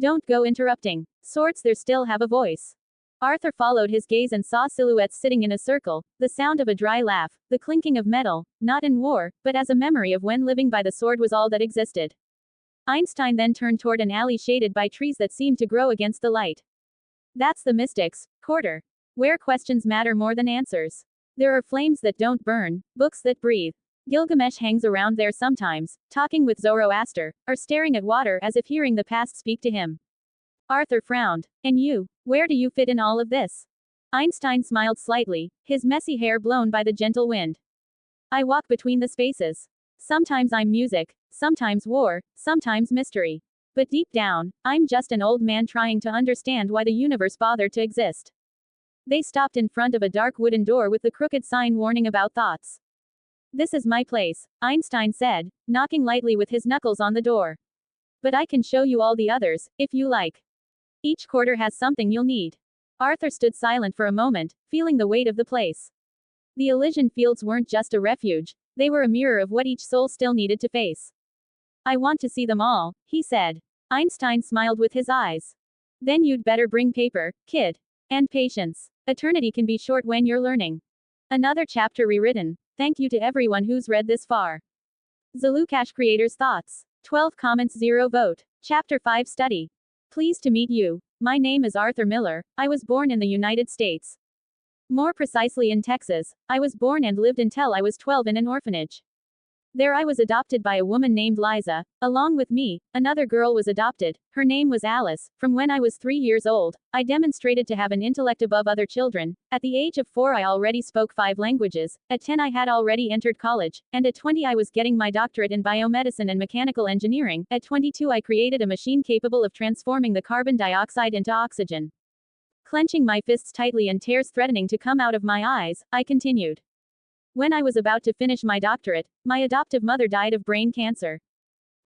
Don't go interrupting. Swords there still have a voice. Arthur followed his gaze and saw silhouettes sitting in a circle, the sound of a dry laugh, the clinking of metal, not in war, but as a memory of when living by the sword was all that existed. Einstein then turned toward an alley shaded by trees that seemed to grow against the light. That's the mystics, quarter. Where questions matter more than answers. There are flames that don't burn, books that breathe. Gilgamesh hangs around there sometimes, talking with Zoroaster, or staring at water as if hearing the past speak to him. Arthur frowned. And you, where do you fit in all of this? Einstein smiled slightly, his messy hair blown by the gentle wind. I walk between the spaces. Sometimes I'm music, sometimes war, sometimes mystery. But deep down, I'm just an old man trying to understand why the universe bothered to exist. They stopped in front of a dark wooden door with the crooked sign warning about thoughts. This is my place, Einstein said, knocking lightly with his knuckles on the door. But I can show you all the others, if you like. Each quarter has something you'll need. Arthur stood silent for a moment, feeling the weight of the place. The Elysian Fields weren't just a refuge, they were a mirror of what each soul still needed to face. I want to see them all, he said. Einstein smiled with his eyes. Then you'd better bring paper, kid. And patience. Eternity can be short when you're learning. Another chapter rewritten. Thank you to everyone who's read this far. zLucasH creators' thoughts. 12 comments 0 vote. Chapter 5 study. Pleased to meet you. My name is Arthur Miller. I was born in the United States. More precisely in Texas. I was born and lived until I was 12 in an orphanage. There I was adopted by a woman named Liza. Along with me, another girl was adopted. Her name was Alice. From when I was 3 years old, I demonstrated to have an intellect above other children. At the age of 4 I already spoke 5 languages. At 10 I had already entered college. And at 20 I was getting my doctorate in biomedicine and mechanical engineering. At 22 I created a machine capable of transforming the carbon dioxide into oxygen. Clenching my fists tightly and tears threatening to come out of my eyes, I continued. When I was about to finish my doctorate, my adoptive mother died of brain cancer.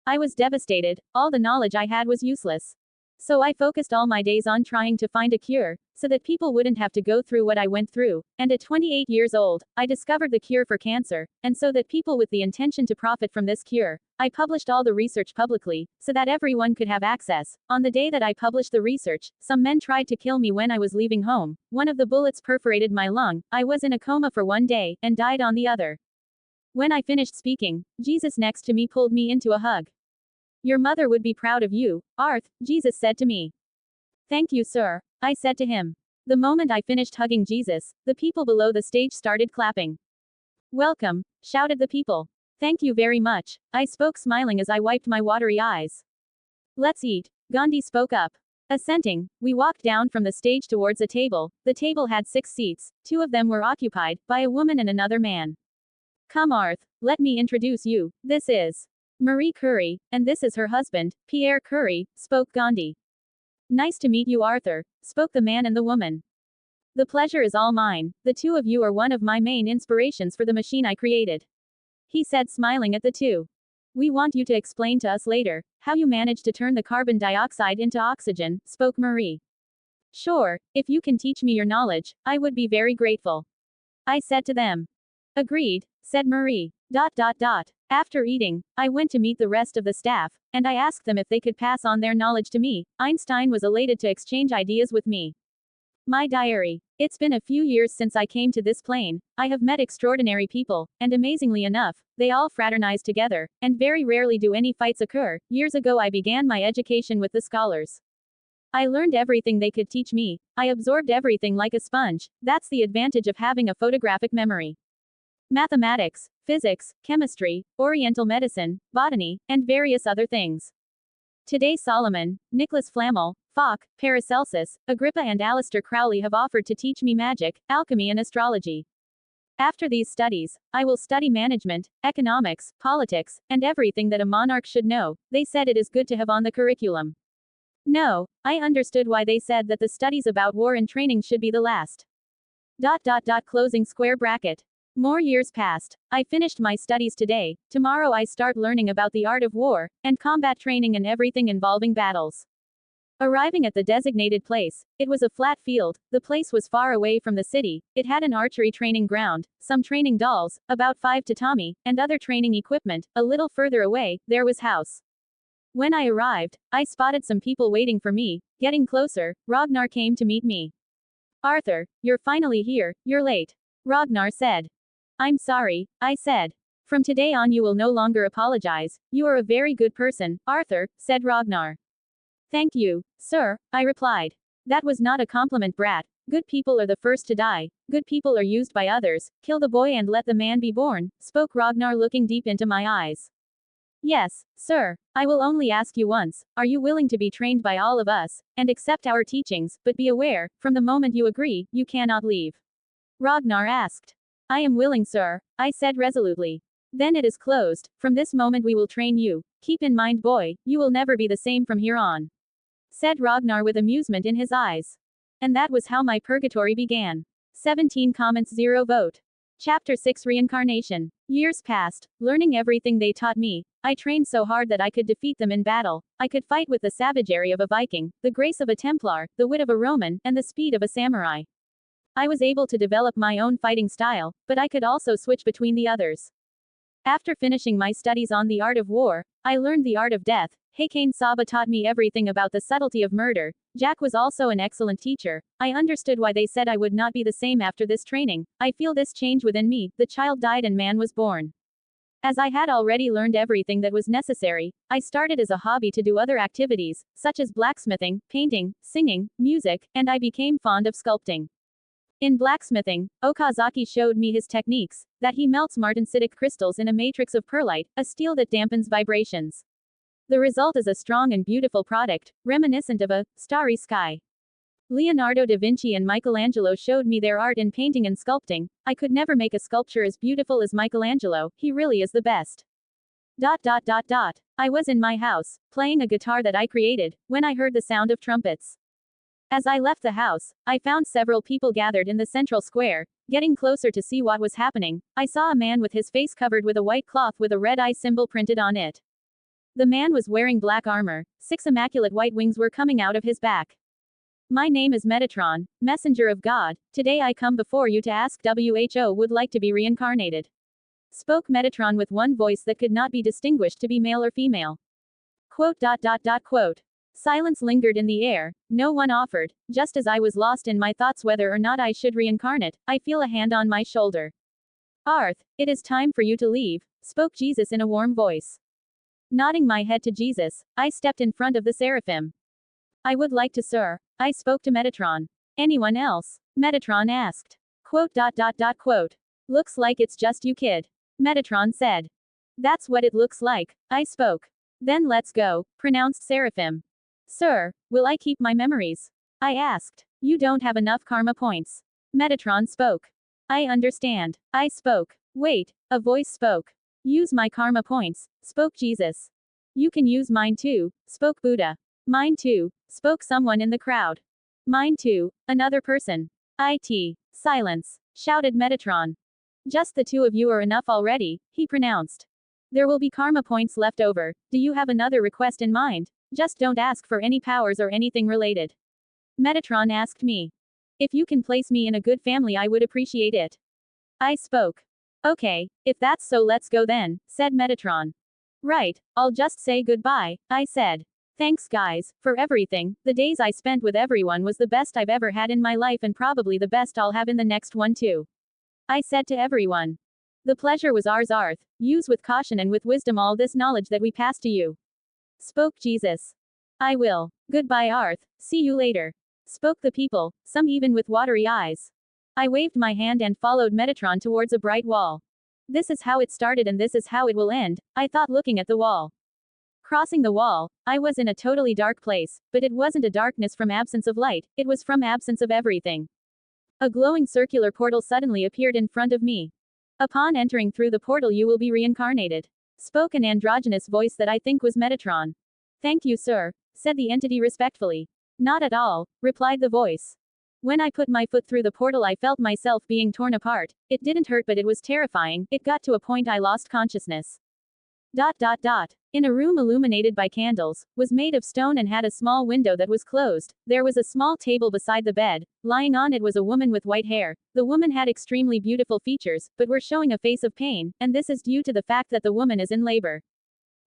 I was devastated, all the knowledge I had was useless. So I focused all my days on trying to find a cure, so that people wouldn't have to go through what I went through, and at 28 years old, I discovered the cure for cancer, and so that people with the intention to profit from this cure, I published all the research publicly, so that everyone could have access. On the day that I published the research, some men tried to kill me when I was leaving home. One of the bullets perforated my lung, I was in a coma for 1 day, and died on the other. When I finished speaking, Jesus next to me pulled me into a hug. Your mother would be proud of you, Arth, Jesus said to me. Thank you, sir, I said to him. The moment I finished hugging Jesus, the people below the stage started clapping. Welcome, shouted the people. Thank you very much, I spoke smiling as I wiped my watery eyes. Let's eat, Gandhi spoke up. Assenting, we walked down from the stage towards a table. The table had 6 seats, 2 of them were occupied by a woman and another man. Come Arth, let me introduce you, this is Marie Curie, and this is her husband, Pierre Curie, spoke Gandhi. Nice to meet you Arthur, spoke the man and the woman. The pleasure is all mine, the 2 of you are one of my main inspirations for the machine I created. He said smiling at the 2. We want you to explain to us later, how you managed to turn the carbon dioxide into oxygen, spoke Marie. Sure, if you can teach me your knowledge, I would be very grateful. I said to them. Agreed, said Marie. After eating, I went to meet the rest of the staff, and I asked them if they could pass on their knowledge to me. Einstein was elated to exchange ideas with me. My diary. It's been a few years since I came to this plane. I have met extraordinary people, and amazingly enough, they all fraternize together, and very rarely do any fights occur. Years ago I began my education with the scholars. I learned everything they could teach me. I absorbed everything like a sponge. That's the advantage of having a photographic memory. Mathematics, physics, chemistry, oriental medicine, botany, and various other things. Today Solomon, Nicholas Flamel, Fock, Paracelsus, Agrippa and Aleister Crowley have offered to teach me magic, alchemy and astrology. After these studies, I will study management, economics, politics, and everything that a monarch should know. They said it is good to have on the curriculum. No, I understood why they said that the studies about war and training should be the last. Closing square bracket. More years passed. I finished my studies today. Tomorrow I start learning about the art of war, and combat training and everything involving battles. Arriving at the designated place, it was a flat field. The place was far away from the city. It had an archery training ground, some training dolls, about 5 tatami, and other training equipment. A little further away, there was house. When I arrived, I spotted some people waiting for me. Getting closer, Ragnar came to meet me. Arthur, you're finally here, you're late. Ragnar said. I'm sorry, I said. From today on you will no longer apologize. You are a very good person, Arthur, said Ragnar. Thank you, sir, I replied. That was not a compliment, brat. Good people are the first to die. Good people are used by others. Kill the boy and let the man be born, spoke Ragnar looking deep into my eyes. Yes, sir, I will only ask you once. Are you willing to be trained by all of us, and accept our teachings, but be aware, from the moment you agree, you cannot leave? Ragnar asked. I am willing, sir, I said resolutely. Then it is closed. From this moment we will train you. Keep in mind, boy, you will never be the same from here on, said Ragnar with amusement in his eyes. And that was how my purgatory began. 17 comments, 0 vote. Chapter 6, Reincarnation. Years passed, learning everything they taught me. I trained so hard that I could defeat them in battle. I could fight with the savagery of a Viking, the grace of a Templar, the wit of a Roman, and the speed of a samurai. I was able to develop my own fighting style, but I could also switch between the others. After finishing my studies on the art of war, I learned the art of death. Hakane Saba taught me everything about the subtlety of murder. Jack was also an excellent teacher. I understood why they said I would not be the same after this training. I feel this change within me. The child died and man was born. As I had already learned everything that was necessary, I started as a hobby to do other activities, such as blacksmithing, painting, singing, music, and I became fond of sculpting. In blacksmithing, Okazaki showed me his techniques, that he melts martensitic crystals in a matrix of perlite, a steel that dampens vibrations. The result is a strong and beautiful product, reminiscent of a starry sky. Leonardo da Vinci and Michelangelo showed me their art in painting and sculpting. I could never make a sculpture as beautiful as Michelangelo, he really is the best. I was in my house, playing a guitar that I created, when I heard the sound of trumpets. As I left the house, I found several people gathered in the central square. Getting closer to see what was happening, I saw a man with his face covered with a white cloth with a red eye symbol printed on it. The man was wearing black armor, 6 immaculate white wings were coming out of his back. My name is Metatron, messenger of God. Today I come before you to ask who would like to be reincarnated. Spoke Metatron with one voice that could not be distinguished to be male or female. Quote. Silence lingered in the air. No one offered. Just as I was lost in my thoughts whether or not I should reincarnate, I feel a hand on my shoulder. Arth, it is time for you to leave, spoke Jesus in a warm voice. Nodding my head to Jesus, I stepped in front of the seraphim. I would like to, sir. I spoke to Metatron. Anyone else? Metatron asked. Quote. Looks like it's just you, kid. Metatron said. That's what it looks like, I spoke. Then let's go, pronounced Seraphim. Sir, will I keep my memories? I asked. You don't have enough karma points. Metatron spoke. I understand. I spoke. Wait, a voice spoke. Use my karma points, spoke Jesus. You can use mine too, spoke Buddha. Mine too, spoke someone in the crowd. Mine too, another person. Silence, shouted Metatron. Just the 2 of you are enough already, he pronounced. There will be karma points left over. Do you have another request in mind? Just don't ask for any powers or anything related. Metatron asked me. If you can place me in a good family, I would appreciate it. I spoke. Okay, if that's so, let's go then, said Metatron. Right, I'll just say goodbye, I said. Thanks guys, for everything. The days I spent with everyone was the best I've ever had in my life and probably the best I'll have in the next one too. I said to everyone. The pleasure was ours, Arth. Use with caution and with wisdom all this knowledge that we pass to you. Spoke Jesus. I will. Goodbye, Arth. See you later. Spoke the people, some even with watery eyes. I waved my hand and followed Metatron towards a bright wall. This is how it started and this is how it will end, I thought looking at the wall. Crossing the wall, I was in a totally dark place, but it wasn't a darkness from absence of light, it was from absence of everything. A glowing circular portal suddenly appeared in front of me. Upon entering through the portal you will be reincarnated. Spoke an androgynous voice that I think was Metatron. Thank you, sir, said the entity respectfully. Not at all, replied the voice. When I put my foot through the portal I felt myself being torn apart. It didn't hurt but it was terrifying, it got to a point I lost consciousness. In a room illuminated by candles, was made of stone and had a small window that was closed. There was a small table beside the bed. Lying on it was a woman with white hair. The woman had extremely beautiful features, but were showing a face of pain, and this is due to the fact that the woman is in labor.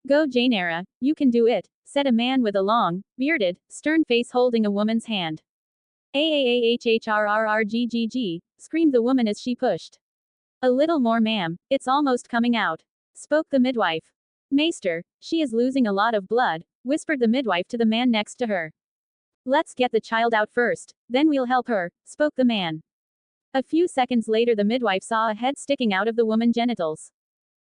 Go Jainara, you can do it, said a man with a long, bearded, stern face holding a woman's hand. Ahhhrrrggg, screamed the woman as she pushed. A little more, ma'am, it's almost coming out, spoke the midwife. Maester, she is losing a lot of blood, whispered the midwife to the man next to her. Let's get the child out first, then we'll help her, spoke the man. A few seconds later the midwife saw a head sticking out of the woman's genitals.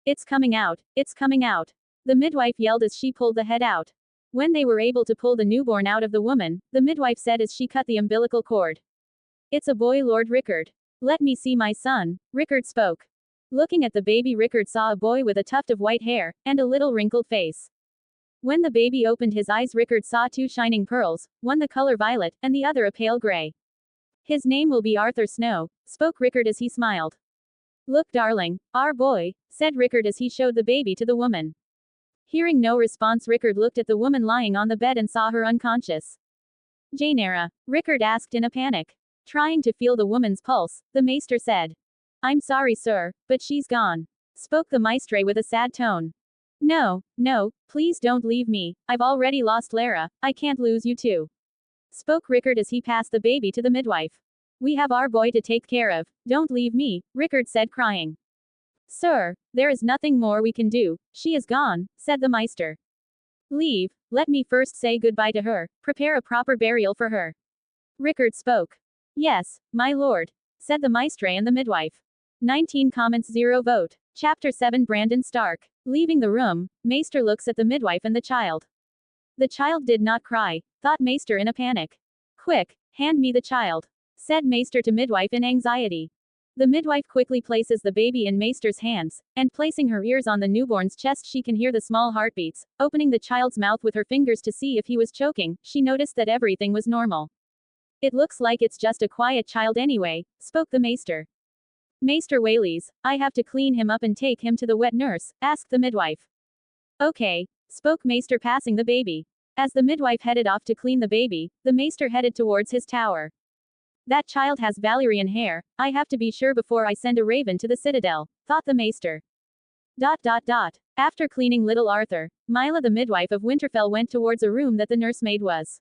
It's coming out, it's coming out. The midwife yelled as she pulled the head out. When they were able to pull the newborn out of the woman, the midwife said as she cut the umbilical cord. It's a boy, Lord Rickard. Let me see my son, Rickard spoke. Looking at the baby, Rickard saw a boy with a tuft of white hair, and a little wrinkled face. When the baby opened his eyes, Rickard saw two shining pearls, one the color violet, and the other a pale gray. His name will be Arthur Snow, spoke Rickard as he smiled. Look, darling, our boy, said Rickard as he showed the baby to the woman. Hearing no response, Rickard looked at the woman lying on the bed and saw her unconscious. Jainera, Rickard asked in a panic. Trying to feel the woman's pulse, the maester said. I'm sorry, sir, but she's gone, spoke the maestre with a sad tone. No, please don't leave me, I've already lost Lara, I can't lose you too, spoke Rickard as he passed the baby to the midwife. We have our boy to take care of, don't leave me, Rickard said crying. Sir, there is nothing more we can do, she is gone, said the maester. Leave, let me first say goodbye to her, prepare a proper burial for her. Rickard spoke. Yes, my lord, said the maestre and the midwife. 19 comments 0 vote. Chapter 7 Brandon Stark. Leaving the room, Maester looks at the midwife and the child. The child did not cry, thought Maester in a panic. Quick, hand me the child, said Maester to midwife in anxiety. The midwife quickly places the baby in Maester's hands, and placing her ears on the newborn's chest, she can hear the small heartbeats. Opening the child's mouth with her fingers to see if he was choking, she noticed that everything was normal. It looks like it's just a quiet child anyway, spoke the Maester. Maester Whaleys, I have to clean him up and take him to the wet nurse, asked the midwife. Okay, spoke Maester passing the baby. As the midwife headed off to clean the baby, the Maester headed towards his tower. That child has Valyrian hair, I have to be sure before I send a raven to the citadel, thought the Maester. After cleaning little Arthur, Mila the midwife of Winterfell went towards a room that the nursemaid was.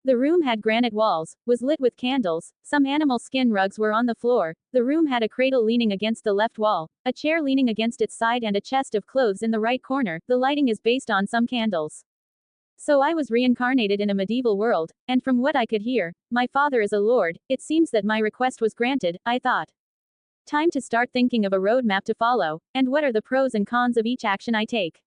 The room had granite walls, was lit with candles, some animal skin rugs were on the floor, the room had a cradle leaning against the left wall, a chair leaning against its side and a chest of clothes in the right corner. The lighting is based on some candles. So I was reincarnated in a medieval world, and from what I could hear, my father is a lord, it seems that my request was granted, I thought. Time to start thinking of a roadmap to follow, and what are the pros and cons of each action I take.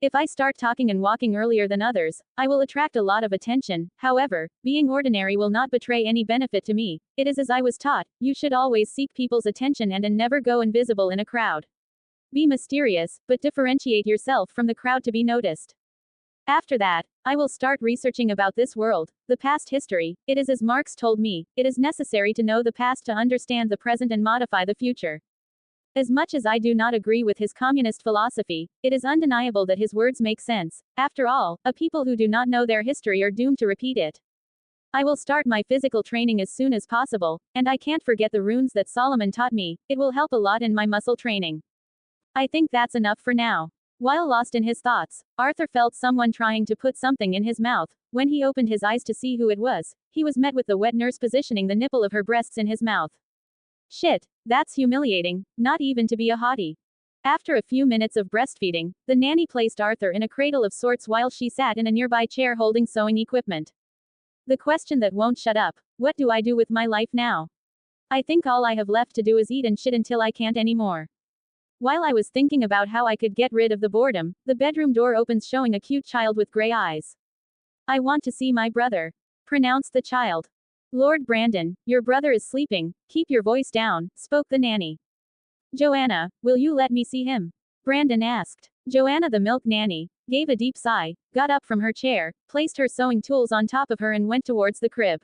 If I start talking and walking earlier than others, I will attract a lot of attention. However, being ordinary will not betray any benefit to me. It is as I was taught, you should always seek people's attention and never go invisible in a crowd. Be mysterious, but differentiate yourself from the crowd to be noticed. After that, I will start researching about this world, the past history. It is as Marx told me, it is necessary to know the past to understand the present and modify the future. As much as I do not agree with his communist philosophy, it is undeniable that his words make sense. After all, a people who do not know their history are doomed to repeat it. I will start my physical training as soon as possible, and I can't forget the runes that Solomon taught me, it will help a lot in my muscle training. I think that's enough for now. While lost in his thoughts, Arthur felt someone trying to put something in his mouth. When he opened his eyes to see who it was, he was met with the wet nurse positioning the nipple of her breasts in his mouth. Shit, that's humiliating, not even to be a hottie. After a few minutes of breastfeeding, the nanny placed Arthur in a cradle of sorts while she sat in a nearby chair holding sewing equipment. The question that won't shut up, what do I do with my life now? I think all I have left to do is eat and shit until I can't anymore. While I was thinking about how I could get rid of the boredom, the bedroom door opens showing a cute child with gray eyes. I want to see my brother, pronounced the child. Lord Brandon, your brother is sleeping, keep your voice down, spoke the nanny. Joanna, will you let me see him? Brandon asked. Joanna the milk nanny gave a deep sigh, got up from her chair, placed her sewing tools on top of her and went towards the crib.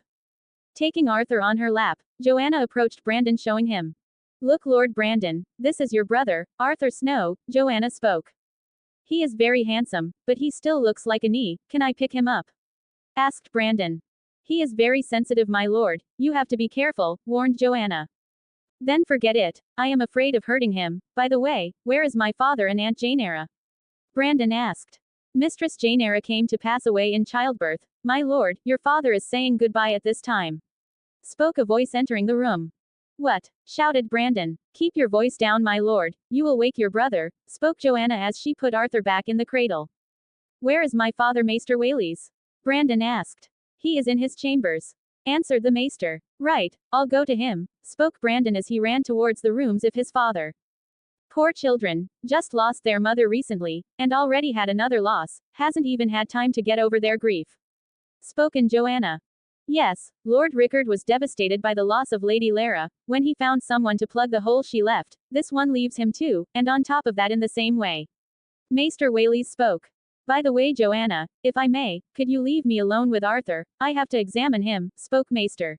Taking Arthur on her lap, Joanna approached Brandon showing him. Look, Lord Brandon, this is your brother, Arthur Snow, Joanna spoke. He is very handsome, but he still looks like a knee, can I pick him up? Asked Brandon. He is very sensitive, my lord, you have to be careful, warned Joanna. Then forget it, I am afraid of hurting him. By the way, where is my father and Aunt Jainera? Brandon asked. Mistress Jainera came to pass away in childbirth. My lord, your father is saying goodbye at this time, spoke a voice entering the room. What? Shouted Brandon. Keep your voice down, my lord, you will wake your brother, spoke Joanna as she put Arthur back in the cradle. Where is my father, Maester Whaleys? Brandon asked. He is in his chambers, answered the Maester. Right, I'll go to him, spoke Brandon as he ran towards the rooms of his father. Poor children, just lost their mother recently, and already had another loss, hasn't even had time to get over their grief. Spoken Joanna. Yes, Lord Rickard was devastated by the loss of Lady Lara. When he found someone to plug the hole she left, this one leaves him too, and on top of that in the same way. Maester Whaleys spoke. By the way, Joanna, if I may, could you leave me alone with Arthur? I have to examine him, spoke Maester.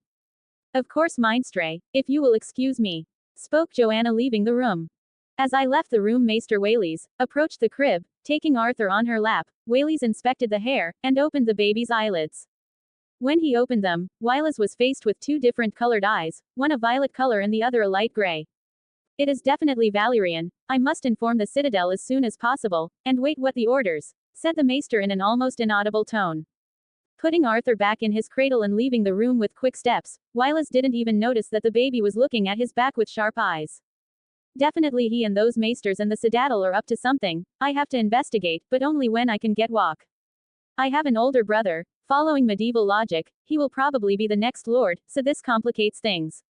Of course, Mindstray, if you will excuse me, spoke Joanna, leaving the room. As I left the room, Maester Whaleys approached the crib, taking Arthur on her lap. Whaleys inspected the hair, and opened the baby's eyelids. When he opened them, Whaleys was faced with two different colored eyes, one a violet color and the other a light gray. It is definitely Valyrian. I must inform the Citadel as soon as possible, and wait what the orders, said the Maester in an almost inaudible tone. Putting Arthur back in his cradle and leaving the room with quick steps, Whaleys didn't even notice that the baby was looking at his back with sharp eyes. Definitely he and those Maesters and the Citadel are up to something. I have to investigate, but only when I can get walk. I have an older brother. Following medieval logic, he will probably be the next lord, so this complicates things.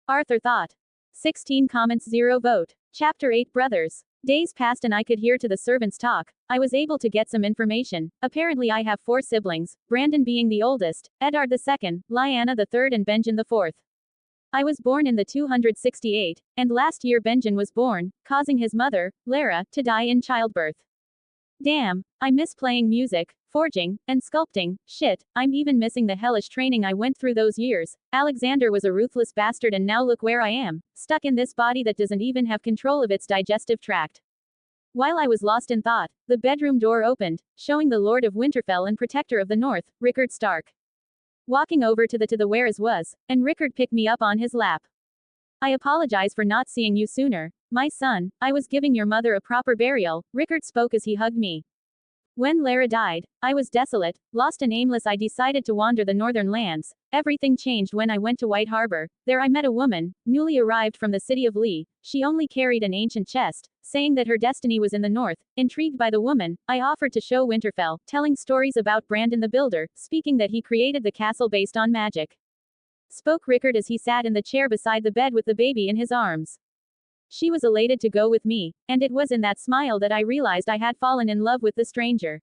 Arthur thought. 16 comments 0 vote. Chapter 8 Brothers. Days passed and I could hear to the servants talk. I was able to get some information. Apparently I have 4 siblings, Brandon being the oldest, Eddard the second, Lyanna the third and Benjen the fourth. I was born in the 268, and last year Benjen was born, causing his mother, Lara, to die in childbirth. Damn, I miss playing music, forging, and sculpting. Shit, I'm even missing the hellish training I went through those years. Alexander was a ruthless bastard and now look where I am, stuck in this body that doesn't even have control of its digestive tract. While I was lost in thought, the bedroom door opened, showing the Lord of Winterfell and Protector of the North, Rickard Stark. Walking over to the whereas was, and Rickard picked me up on his lap. I apologize for not seeing you sooner, my son. I was giving your mother a proper burial, Rickard spoke as he hugged me. When Lara died, I was desolate, lost and aimless. I decided to wander the northern lands. Everything changed when I went to White Harbor. There I met a woman, newly arrived from the city of Lee. She only carried an ancient chest, saying that her destiny was in the north. Intrigued by the woman, I offered to show Winterfell, telling stories about Brandon the Builder, speaking that he created the castle based on magic. Spoke Rickard as he sat in the chair beside the bed with the baby in his arms. She was elated to go with me, and it was in that smile that I realized I had fallen in love with the stranger.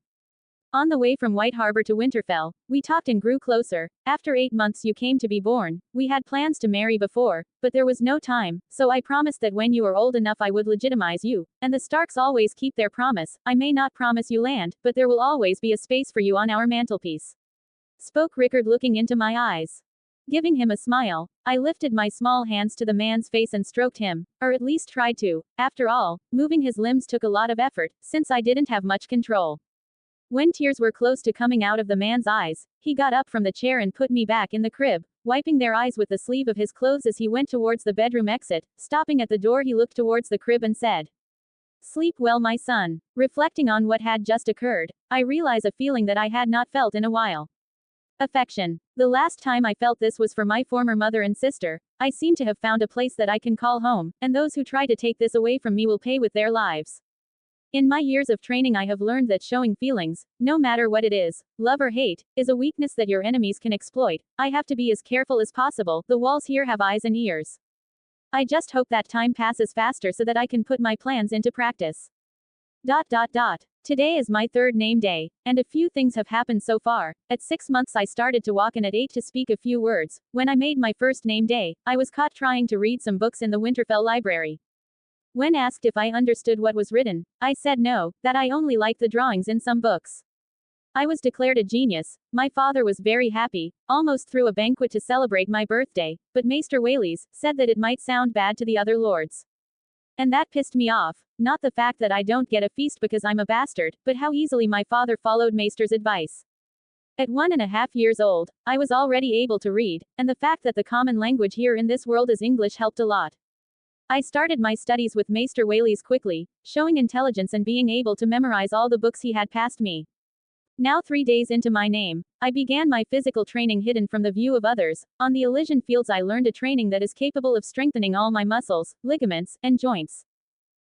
On the way from White Harbor to Winterfell, we talked and grew closer. After 8 months you came to be born. We had plans to marry before, but there was no time, so I promised that when you were old enough I would legitimize you, and the Starks always keep their promise. I may not promise you land, but there will always be a space for you on our mantelpiece. Spoke Rickard looking into my eyes. Giving him a smile, I lifted my small hands to the man's face and stroked him, or at least tried to. After all, moving his limbs took a lot of effort, since I didn't have much control. When tears were close to coming out of the man's eyes, he got up from the chair and put me back in the crib, wiping their eyes with the sleeve of his clothes as he went towards the bedroom exit. Stopping at the door, he looked towards the crib and said, "Sleep well, my son." Reflecting on what had just occurred, I realized a feeling that I had not felt in a while. Affection. The last time I felt this was for my former mother and sister. I seem to have found a place that I can call home, and those who try to take this away from me will pay with their lives. In my years of training I have learned that showing feelings, no matter what it is, love or hate, is a weakness that your enemies can exploit. I have to be as careful as possible. The walls here have eyes and ears. I just hope that time passes faster so that I can put my plans into practice. Today is my 3rd name day, and a few things have happened so far. At 6 months I started to walk and at 8 to speak a few words. When I made my first name day, I was caught trying to read some books in the Winterfell library. When asked if I understood what was written, I said no, that I only liked the drawings in some books. I was declared a genius. My father was very happy, almost threw a banquet to celebrate my birthday, but Maester Whaleys said that it might sound bad to the other lords. And that pissed me off. Not the fact that I don't get a feast because I'm a bastard, but how easily my father followed Maester's advice. At 1.5 years old, I was already able to read, and the fact that the common language here in this world is English helped a lot. I started my studies with Maester Whaleys quickly, showing intelligence and being able to memorize all the books he had passed me. Now 3 days into my name, I began my physical training hidden from the view of others. On the Elysian Fields I learned a training that is capable of strengthening all my muscles, ligaments, and joints.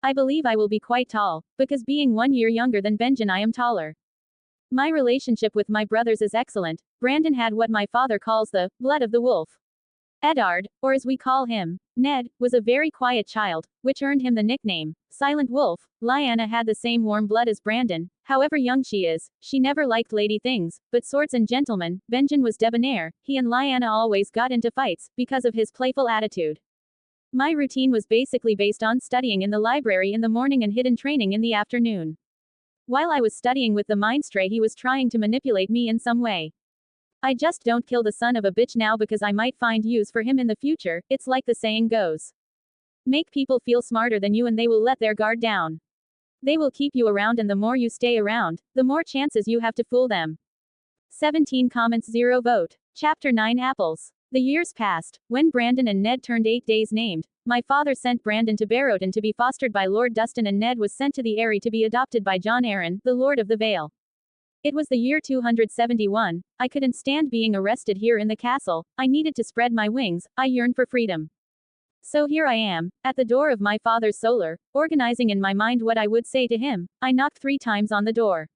I believe I will be quite tall, because being 1 year younger than Benjen I am taller. My relationship with my brothers is excellent. Brandon had what my father calls the blood of the wolf. Eddard, or as we call him, Ned, was a very quiet child, which earned him the nickname, Silent Wolf. Lyanna had the same warm blood as Brandon, however young she is, she never liked lady things, but swords and gentlemen. Benjen was debonair, he and Lyanna always got into fights, because of his playful attitude. My routine was basically based on studying in the library in the morning and hidden training in the afternoon. While I was studying with the Mindstray, he was trying to manipulate me in some way. I just don't kill the son of a bitch now because I might find use for him in the future, it's like the saying goes. Make people feel smarter than you and they will let their guard down. They will keep you around, and the more you stay around, the more chances you have to fool them. 17 comments 0 vote. Chapter 9 Apples. The years passed. When Brandon and Ned turned 8 days named, my father sent Brandon to Barrowton to be fostered by Lord Dustin, and Ned was sent to the Eyrie to be adopted by Jon Arryn, the Lord of the Vale. It was the year 271, I couldn't stand being arrested here in the castle, I needed to spread my wings, I yearned for freedom. So here I am, at the door of my father's solar, organizing in my mind what I would say to him. I knocked 3 times on the door.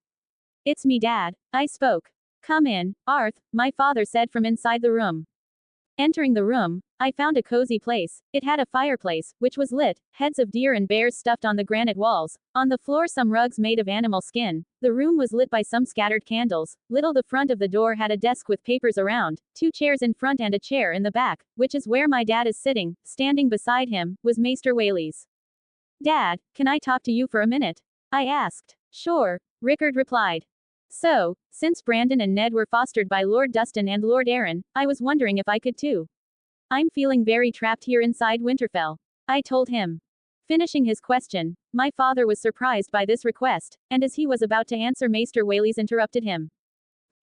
It's me, Dad, I spoke. Come in, Arth, my father said from inside the room. Entering the room, I found a cozy place. It had a fireplace, which was lit, heads of deer and bears stuffed on the granite walls, on the floor some rugs made of animal skin. The room was lit by some scattered candles. The front of the door had a desk with papers around, 2 chairs in front and a chair in the back, which is where my dad is sitting. Standing beside him was Maester Whaleys. Dad, can I talk to you for a minute? I asked. Sure, Rickard replied. So, since Brandon and Ned were fostered by Lord Dustin and Lord Arryn, I was wondering if I could too. I'm feeling very trapped here inside Winterfell. I told him. Finishing his question, my father was surprised by this request, and as he was about to answer, Maester Whaleys interrupted him.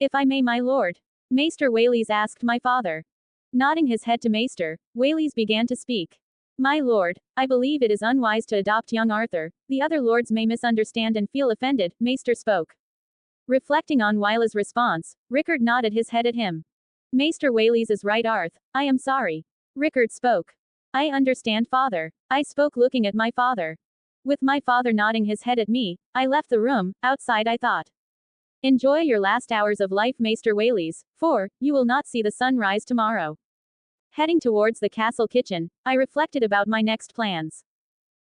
If I may, my lord? Maester Whaleys asked my father. Nodding his head to Maester, Whaleys began to speak. My lord, I believe it is unwise to adopt young Arthur. The other lords may misunderstand and feel offended, Maester spoke. Reflecting on Wyla's response, Rickard nodded his head at him. Maester Whaleys is right, Arth. I am sorry. Rickard spoke. I understand, father. I spoke, looking at my father. With my father nodding his head at me, I left the room. Outside I thought. Enjoy your last hours of life, Maester Whaleys, for you will not see the sun rise tomorrow. Heading towards the castle kitchen, I reflected about my next plans.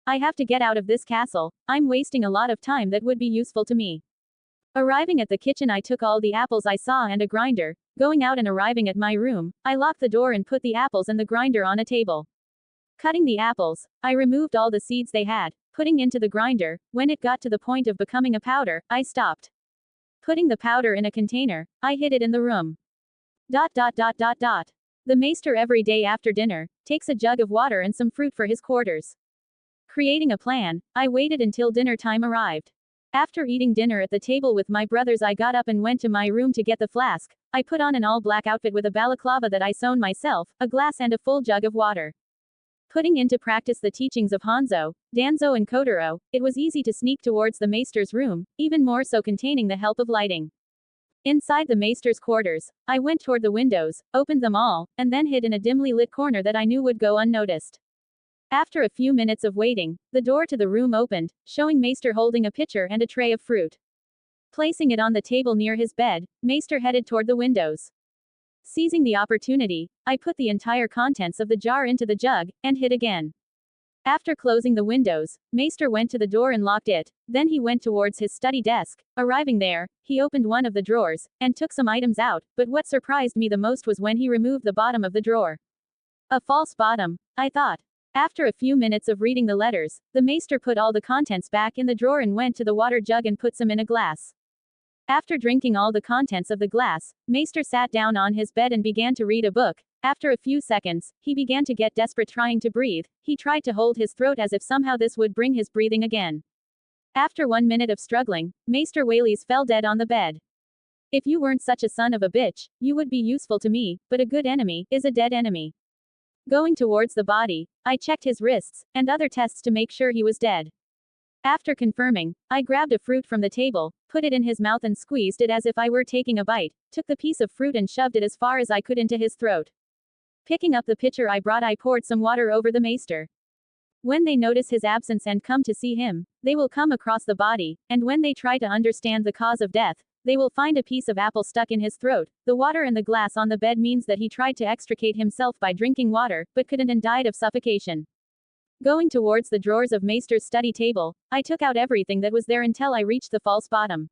I have to get out of this castle. I'm wasting a lot of time that would be useful to me. Arriving at the kitchen, I took all the apples I saw and a grinder. Going out and arriving at my room, I locked the door and put the apples and the grinder on a table. Cutting the apples, I removed all the seeds they had, putting into the grinder. When it got to the point of becoming a powder, I stopped. Putting the powder in a container, I hid it in the room. The maester every day after dinner takes a jug of water and some fruit for his quarters. Creating a plan, I waited until dinner time arrived. After eating dinner at the table with my brothers, I got up and went to my room to get the flask. I put on an all-black outfit with a balaclava that I sewn myself, a glass and a full jug of water. Putting into practice the teachings of Hanzo, Danzo and Kotaro, it was easy to sneak towards the maester's room, even more so containing the help of lighting. Inside the maester's quarters, I went toward the windows, opened them all, and then hid in a dimly lit corner that I knew would go unnoticed. After a few minutes of waiting, the door to the room opened, showing Maester holding a pitcher and a tray of fruit. Placing it on the table near his bed, Maester headed toward the windows. Seizing the opportunity, I put the entire contents of the jar into the jug, and hid again. After closing the windows, Maester went to the door and locked it. Then he went towards his study desk. Arriving there, he opened one of the drawers, and took some items out, but what surprised me the most was when he removed the bottom of the drawer. A false bottom, I thought. After a few minutes of reading the letters, the maester put all the contents back in the drawer and went to the water jug and put some in a glass. After drinking all the contents of the glass, Maester sat down on his bed and began to read a book. After a few seconds, he began to get desperate trying to breathe. He tried to hold his throat as if somehow this would bring his breathing again. After 1 minute of struggling, Maester Whaleys fell dead on the bed. If you weren't such a son of a bitch, you would be useful to me, but a good enemy is a dead enemy. Going towards the body, I checked his wrists, and other tests to make sure he was dead. After confirming, I grabbed a fruit from the table, put it in his mouth and squeezed it as if I were taking a bite, took the piece of fruit and shoved it as far as I could into his throat. Picking up the pitcher I brought, I poured some water over the maester. When they notice his absence and come to see him, they will come across the body, and when they try to understand the cause of death, they will find a piece of apple stuck in his throat. The water in the glass on the bed means that he tried to extricate himself by drinking water, but couldn't and died of suffocation. Going towards the drawers of Maester's study table, I took out everything that was there until I reached the false bottom.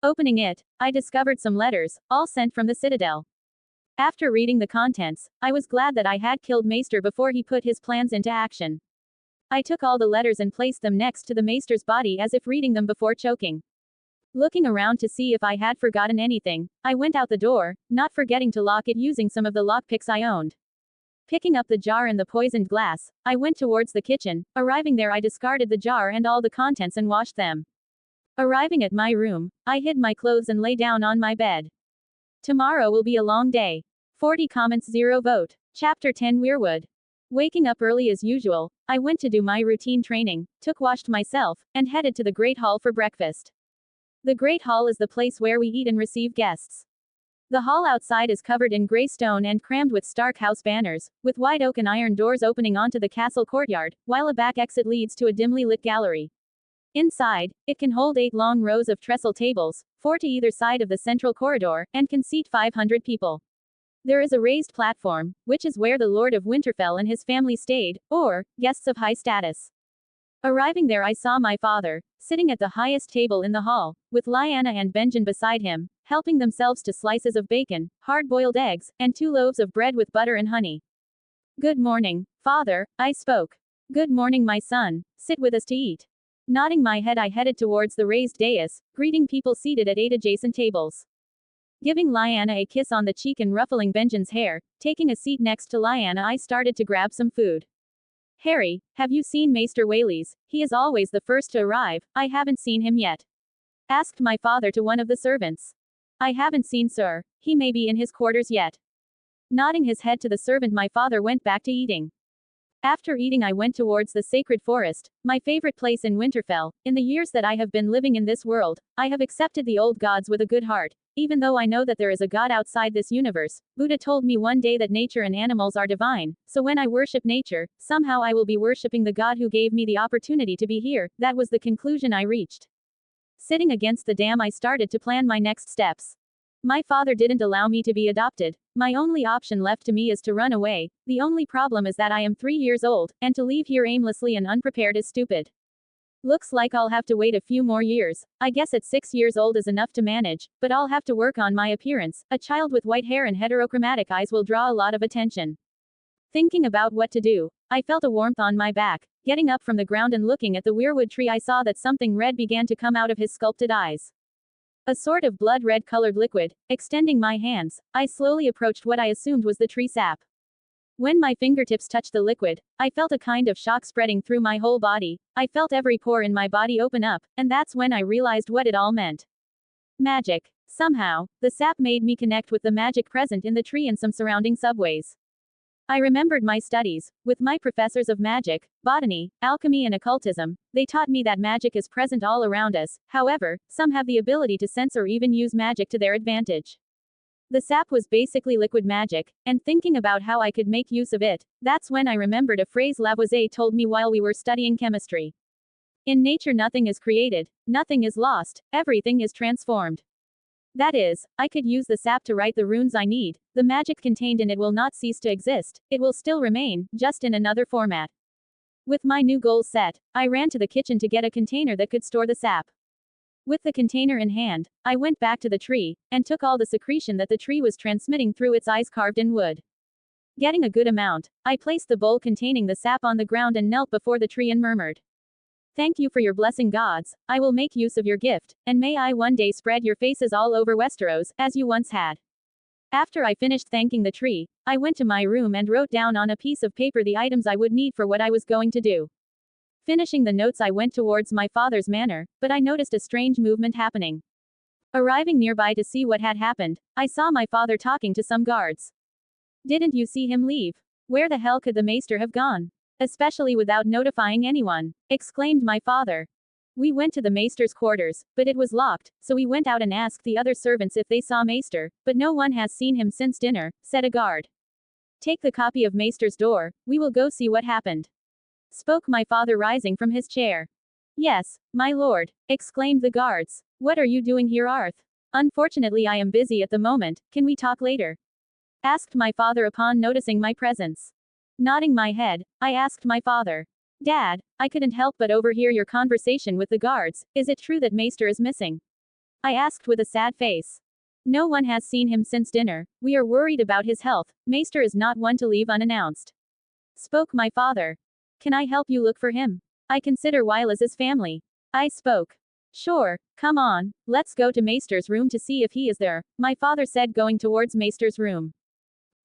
Opening it, I discovered some letters, all sent from the Citadel. After reading the contents, I was glad that I had killed Maester before he put his plans into action. I took all the letters and placed them next to the Maester's body as if reading them before choking. Looking around to see if I had forgotten anything, I went out the door, not forgetting to lock it using some of the lockpicks I owned. Picking up the jar and the poisoned glass, I went towards the kitchen. Arriving there, I discarded the jar and all the contents and washed them. Arriving at my room, I hid my clothes and lay down on my bed. Tomorrow will be a long day. 40 comments 0 vote. Chapter 10 Weirwood. Waking up early as usual, I went to do my routine training, washed myself, and headed to the Great Hall for breakfast. The Great Hall is the place where we eat and receive guests. The hall outside is covered in grey stone and crammed with Stark house banners, with wide oak and iron doors opening onto the castle courtyard, while a back exit leads to a dimly lit gallery. Inside, it can hold 8 long rows of trestle tables, 4 to either side of the central corridor, and can seat 500 people. There is a raised platform, which is where the Lord of Winterfell and his family stayed, or guests of high status. Arriving there, I saw my father, sitting at the highest table in the hall, with Lyanna and Benjen beside him, helping themselves to slices of bacon, hard-boiled eggs, and 2 loaves of bread with butter and honey. "Good morning, father," I spoke. "Good morning, my son. Sit with us to eat." Nodding my head, I headed towards the raised dais, greeting people seated at 8 adjacent tables. Giving Lyanna a kiss on the cheek and ruffling Benjen's hair, taking a seat next to Lyanna, I started to grab some food. "Harry, have you seen Maester Whaleys? He is always the first to arrive." "I haven't seen him yet," asked my father to one of the servants. "I haven't seen sir. He may be in his quarters yet." Nodding his head to the servant, my father went back to eating. After eating, I went towards the sacred forest, my favorite place in Winterfell. In the years that I have been living in this world, I have accepted the old gods with a good heart. Even though I know that there is a god outside this universe, Buddha told me one day that nature and animals are divine, so when I worship nature, somehow I will be worshipping the god who gave me the opportunity to be here. That was the conclusion I reached. Sitting against the dam, I started to plan my next steps. My father didn't allow me to be adopted. My only option left to me is to run away. The only problem is that I am 3 years old, and to leave here aimlessly and unprepared is stupid. Looks like I'll have to wait a few more years. I guess at 6 years old is enough to manage, but I'll have to work on my appearance. A child with white hair and heterochromatic eyes will draw a lot of attention. Thinking about what to do, I felt a warmth on my back. Getting up from the ground and looking at the weirwood tree, I saw that something red began to come out of his sculpted eyes. A sort of blood-red colored liquid. Extending my hands, I slowly approached what I assumed was the tree sap. When my fingertips touched the liquid, I felt a kind of shock spreading through my whole body. I felt every pore in my body open up, and that's when I realized what it all meant. Magic. Somehow, the sap made me connect with the magic present in the tree and some surrounding subways. I remembered my studies with my professors of magic, botany, alchemy, and occultism. They taught me that magic is present all around us. However, some have the ability to sense or even use magic to their advantage. The sap was basically liquid magic, and thinking about how I could make use of it, that's when I remembered a phrase Lavoisier told me while we were studying chemistry. In nature, nothing is created, nothing is lost, everything is transformed. That is, I could use the sap to write the runes I need. The magic contained in it will not cease to exist, it will still remain, just in another format. With my new goals set, I ran to the kitchen to get a container that could store the sap. With the container in hand, I went back to the tree, and took all the secretion that the tree was transmitting through its eyes carved in wood. Getting a good amount, I placed the bowl containing the sap on the ground and knelt before the tree and murmured. "Thank you for your blessing, gods. I will make use of your gift, and may I one day spread your faces all over Westeros, as you once had." After I finished thanking the tree, I went to my room and wrote down on a piece of paper the items I would need for what I was going to do. Finishing the notes, I went towards my father's manor, but I noticed a strange movement happening. Arriving nearby to see what had happened, I saw my father talking to some guards. "Didn't you see him leave? Where the hell could the maester have gone? Especially without notifying anyone," exclaimed my father. "We went to the maester's quarters, but it was locked, so we went out and asked the other servants if they saw maester, but no one has seen him since dinner," said a guard. "Take the copy of maester's door, we will go see what happened," spoke my father, rising from his chair. "Yes, my lord," exclaimed the guards. "What are you doing here, Arth?" Unfortunately, I am busy at the moment, can we talk later? Asked my father upon noticing my presence. Nodding my head, I asked my father. Dad, I couldn't help but overhear your conversation with the guards. Is it true that Maester is missing? I asked with a sad face. No one has seen him since dinner. We are worried about his health. Maester is not one to leave unannounced. Spoke my father. Can I help you look for him? I consider Wylas's family. I spoke. Sure, come on, let's go to Maester's room to see if he is there, my father said, going towards Maester's room.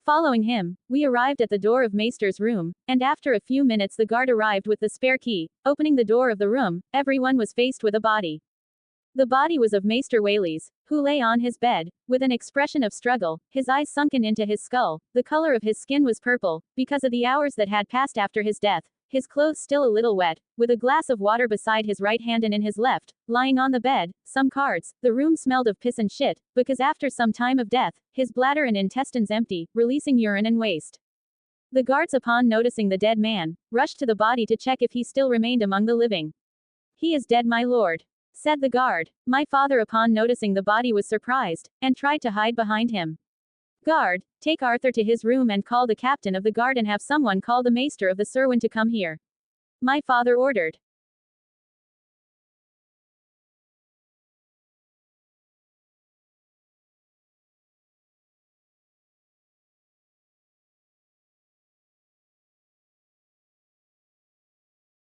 Following him, we arrived at the door of Maester's room, and after a few minutes the guard arrived with the spare key. Opening the door of the room, everyone was faced with a body. The body was of Maester Wales, who lay on his bed, with an expression of struggle, his eyes sunken into his skull. The color of his skin was purple, because of the hours that had passed after his death, his clothes still a little wet, with a glass of water beside his right hand and in his left, lying on the bed, some cards. The room smelled of piss and shit, because after some time of death, his bladder and intestines empty, releasing urine and waste. The guards, upon noticing the dead man, rushed to the body to check if he still remained among the living. He is dead, my lord, said the guard. My father, upon noticing the body, was surprised, and tried to hide behind him. Guard, take Arthur to his room and call the captain of the guard and have someone call the maester of the Serwyn to come here. My father ordered.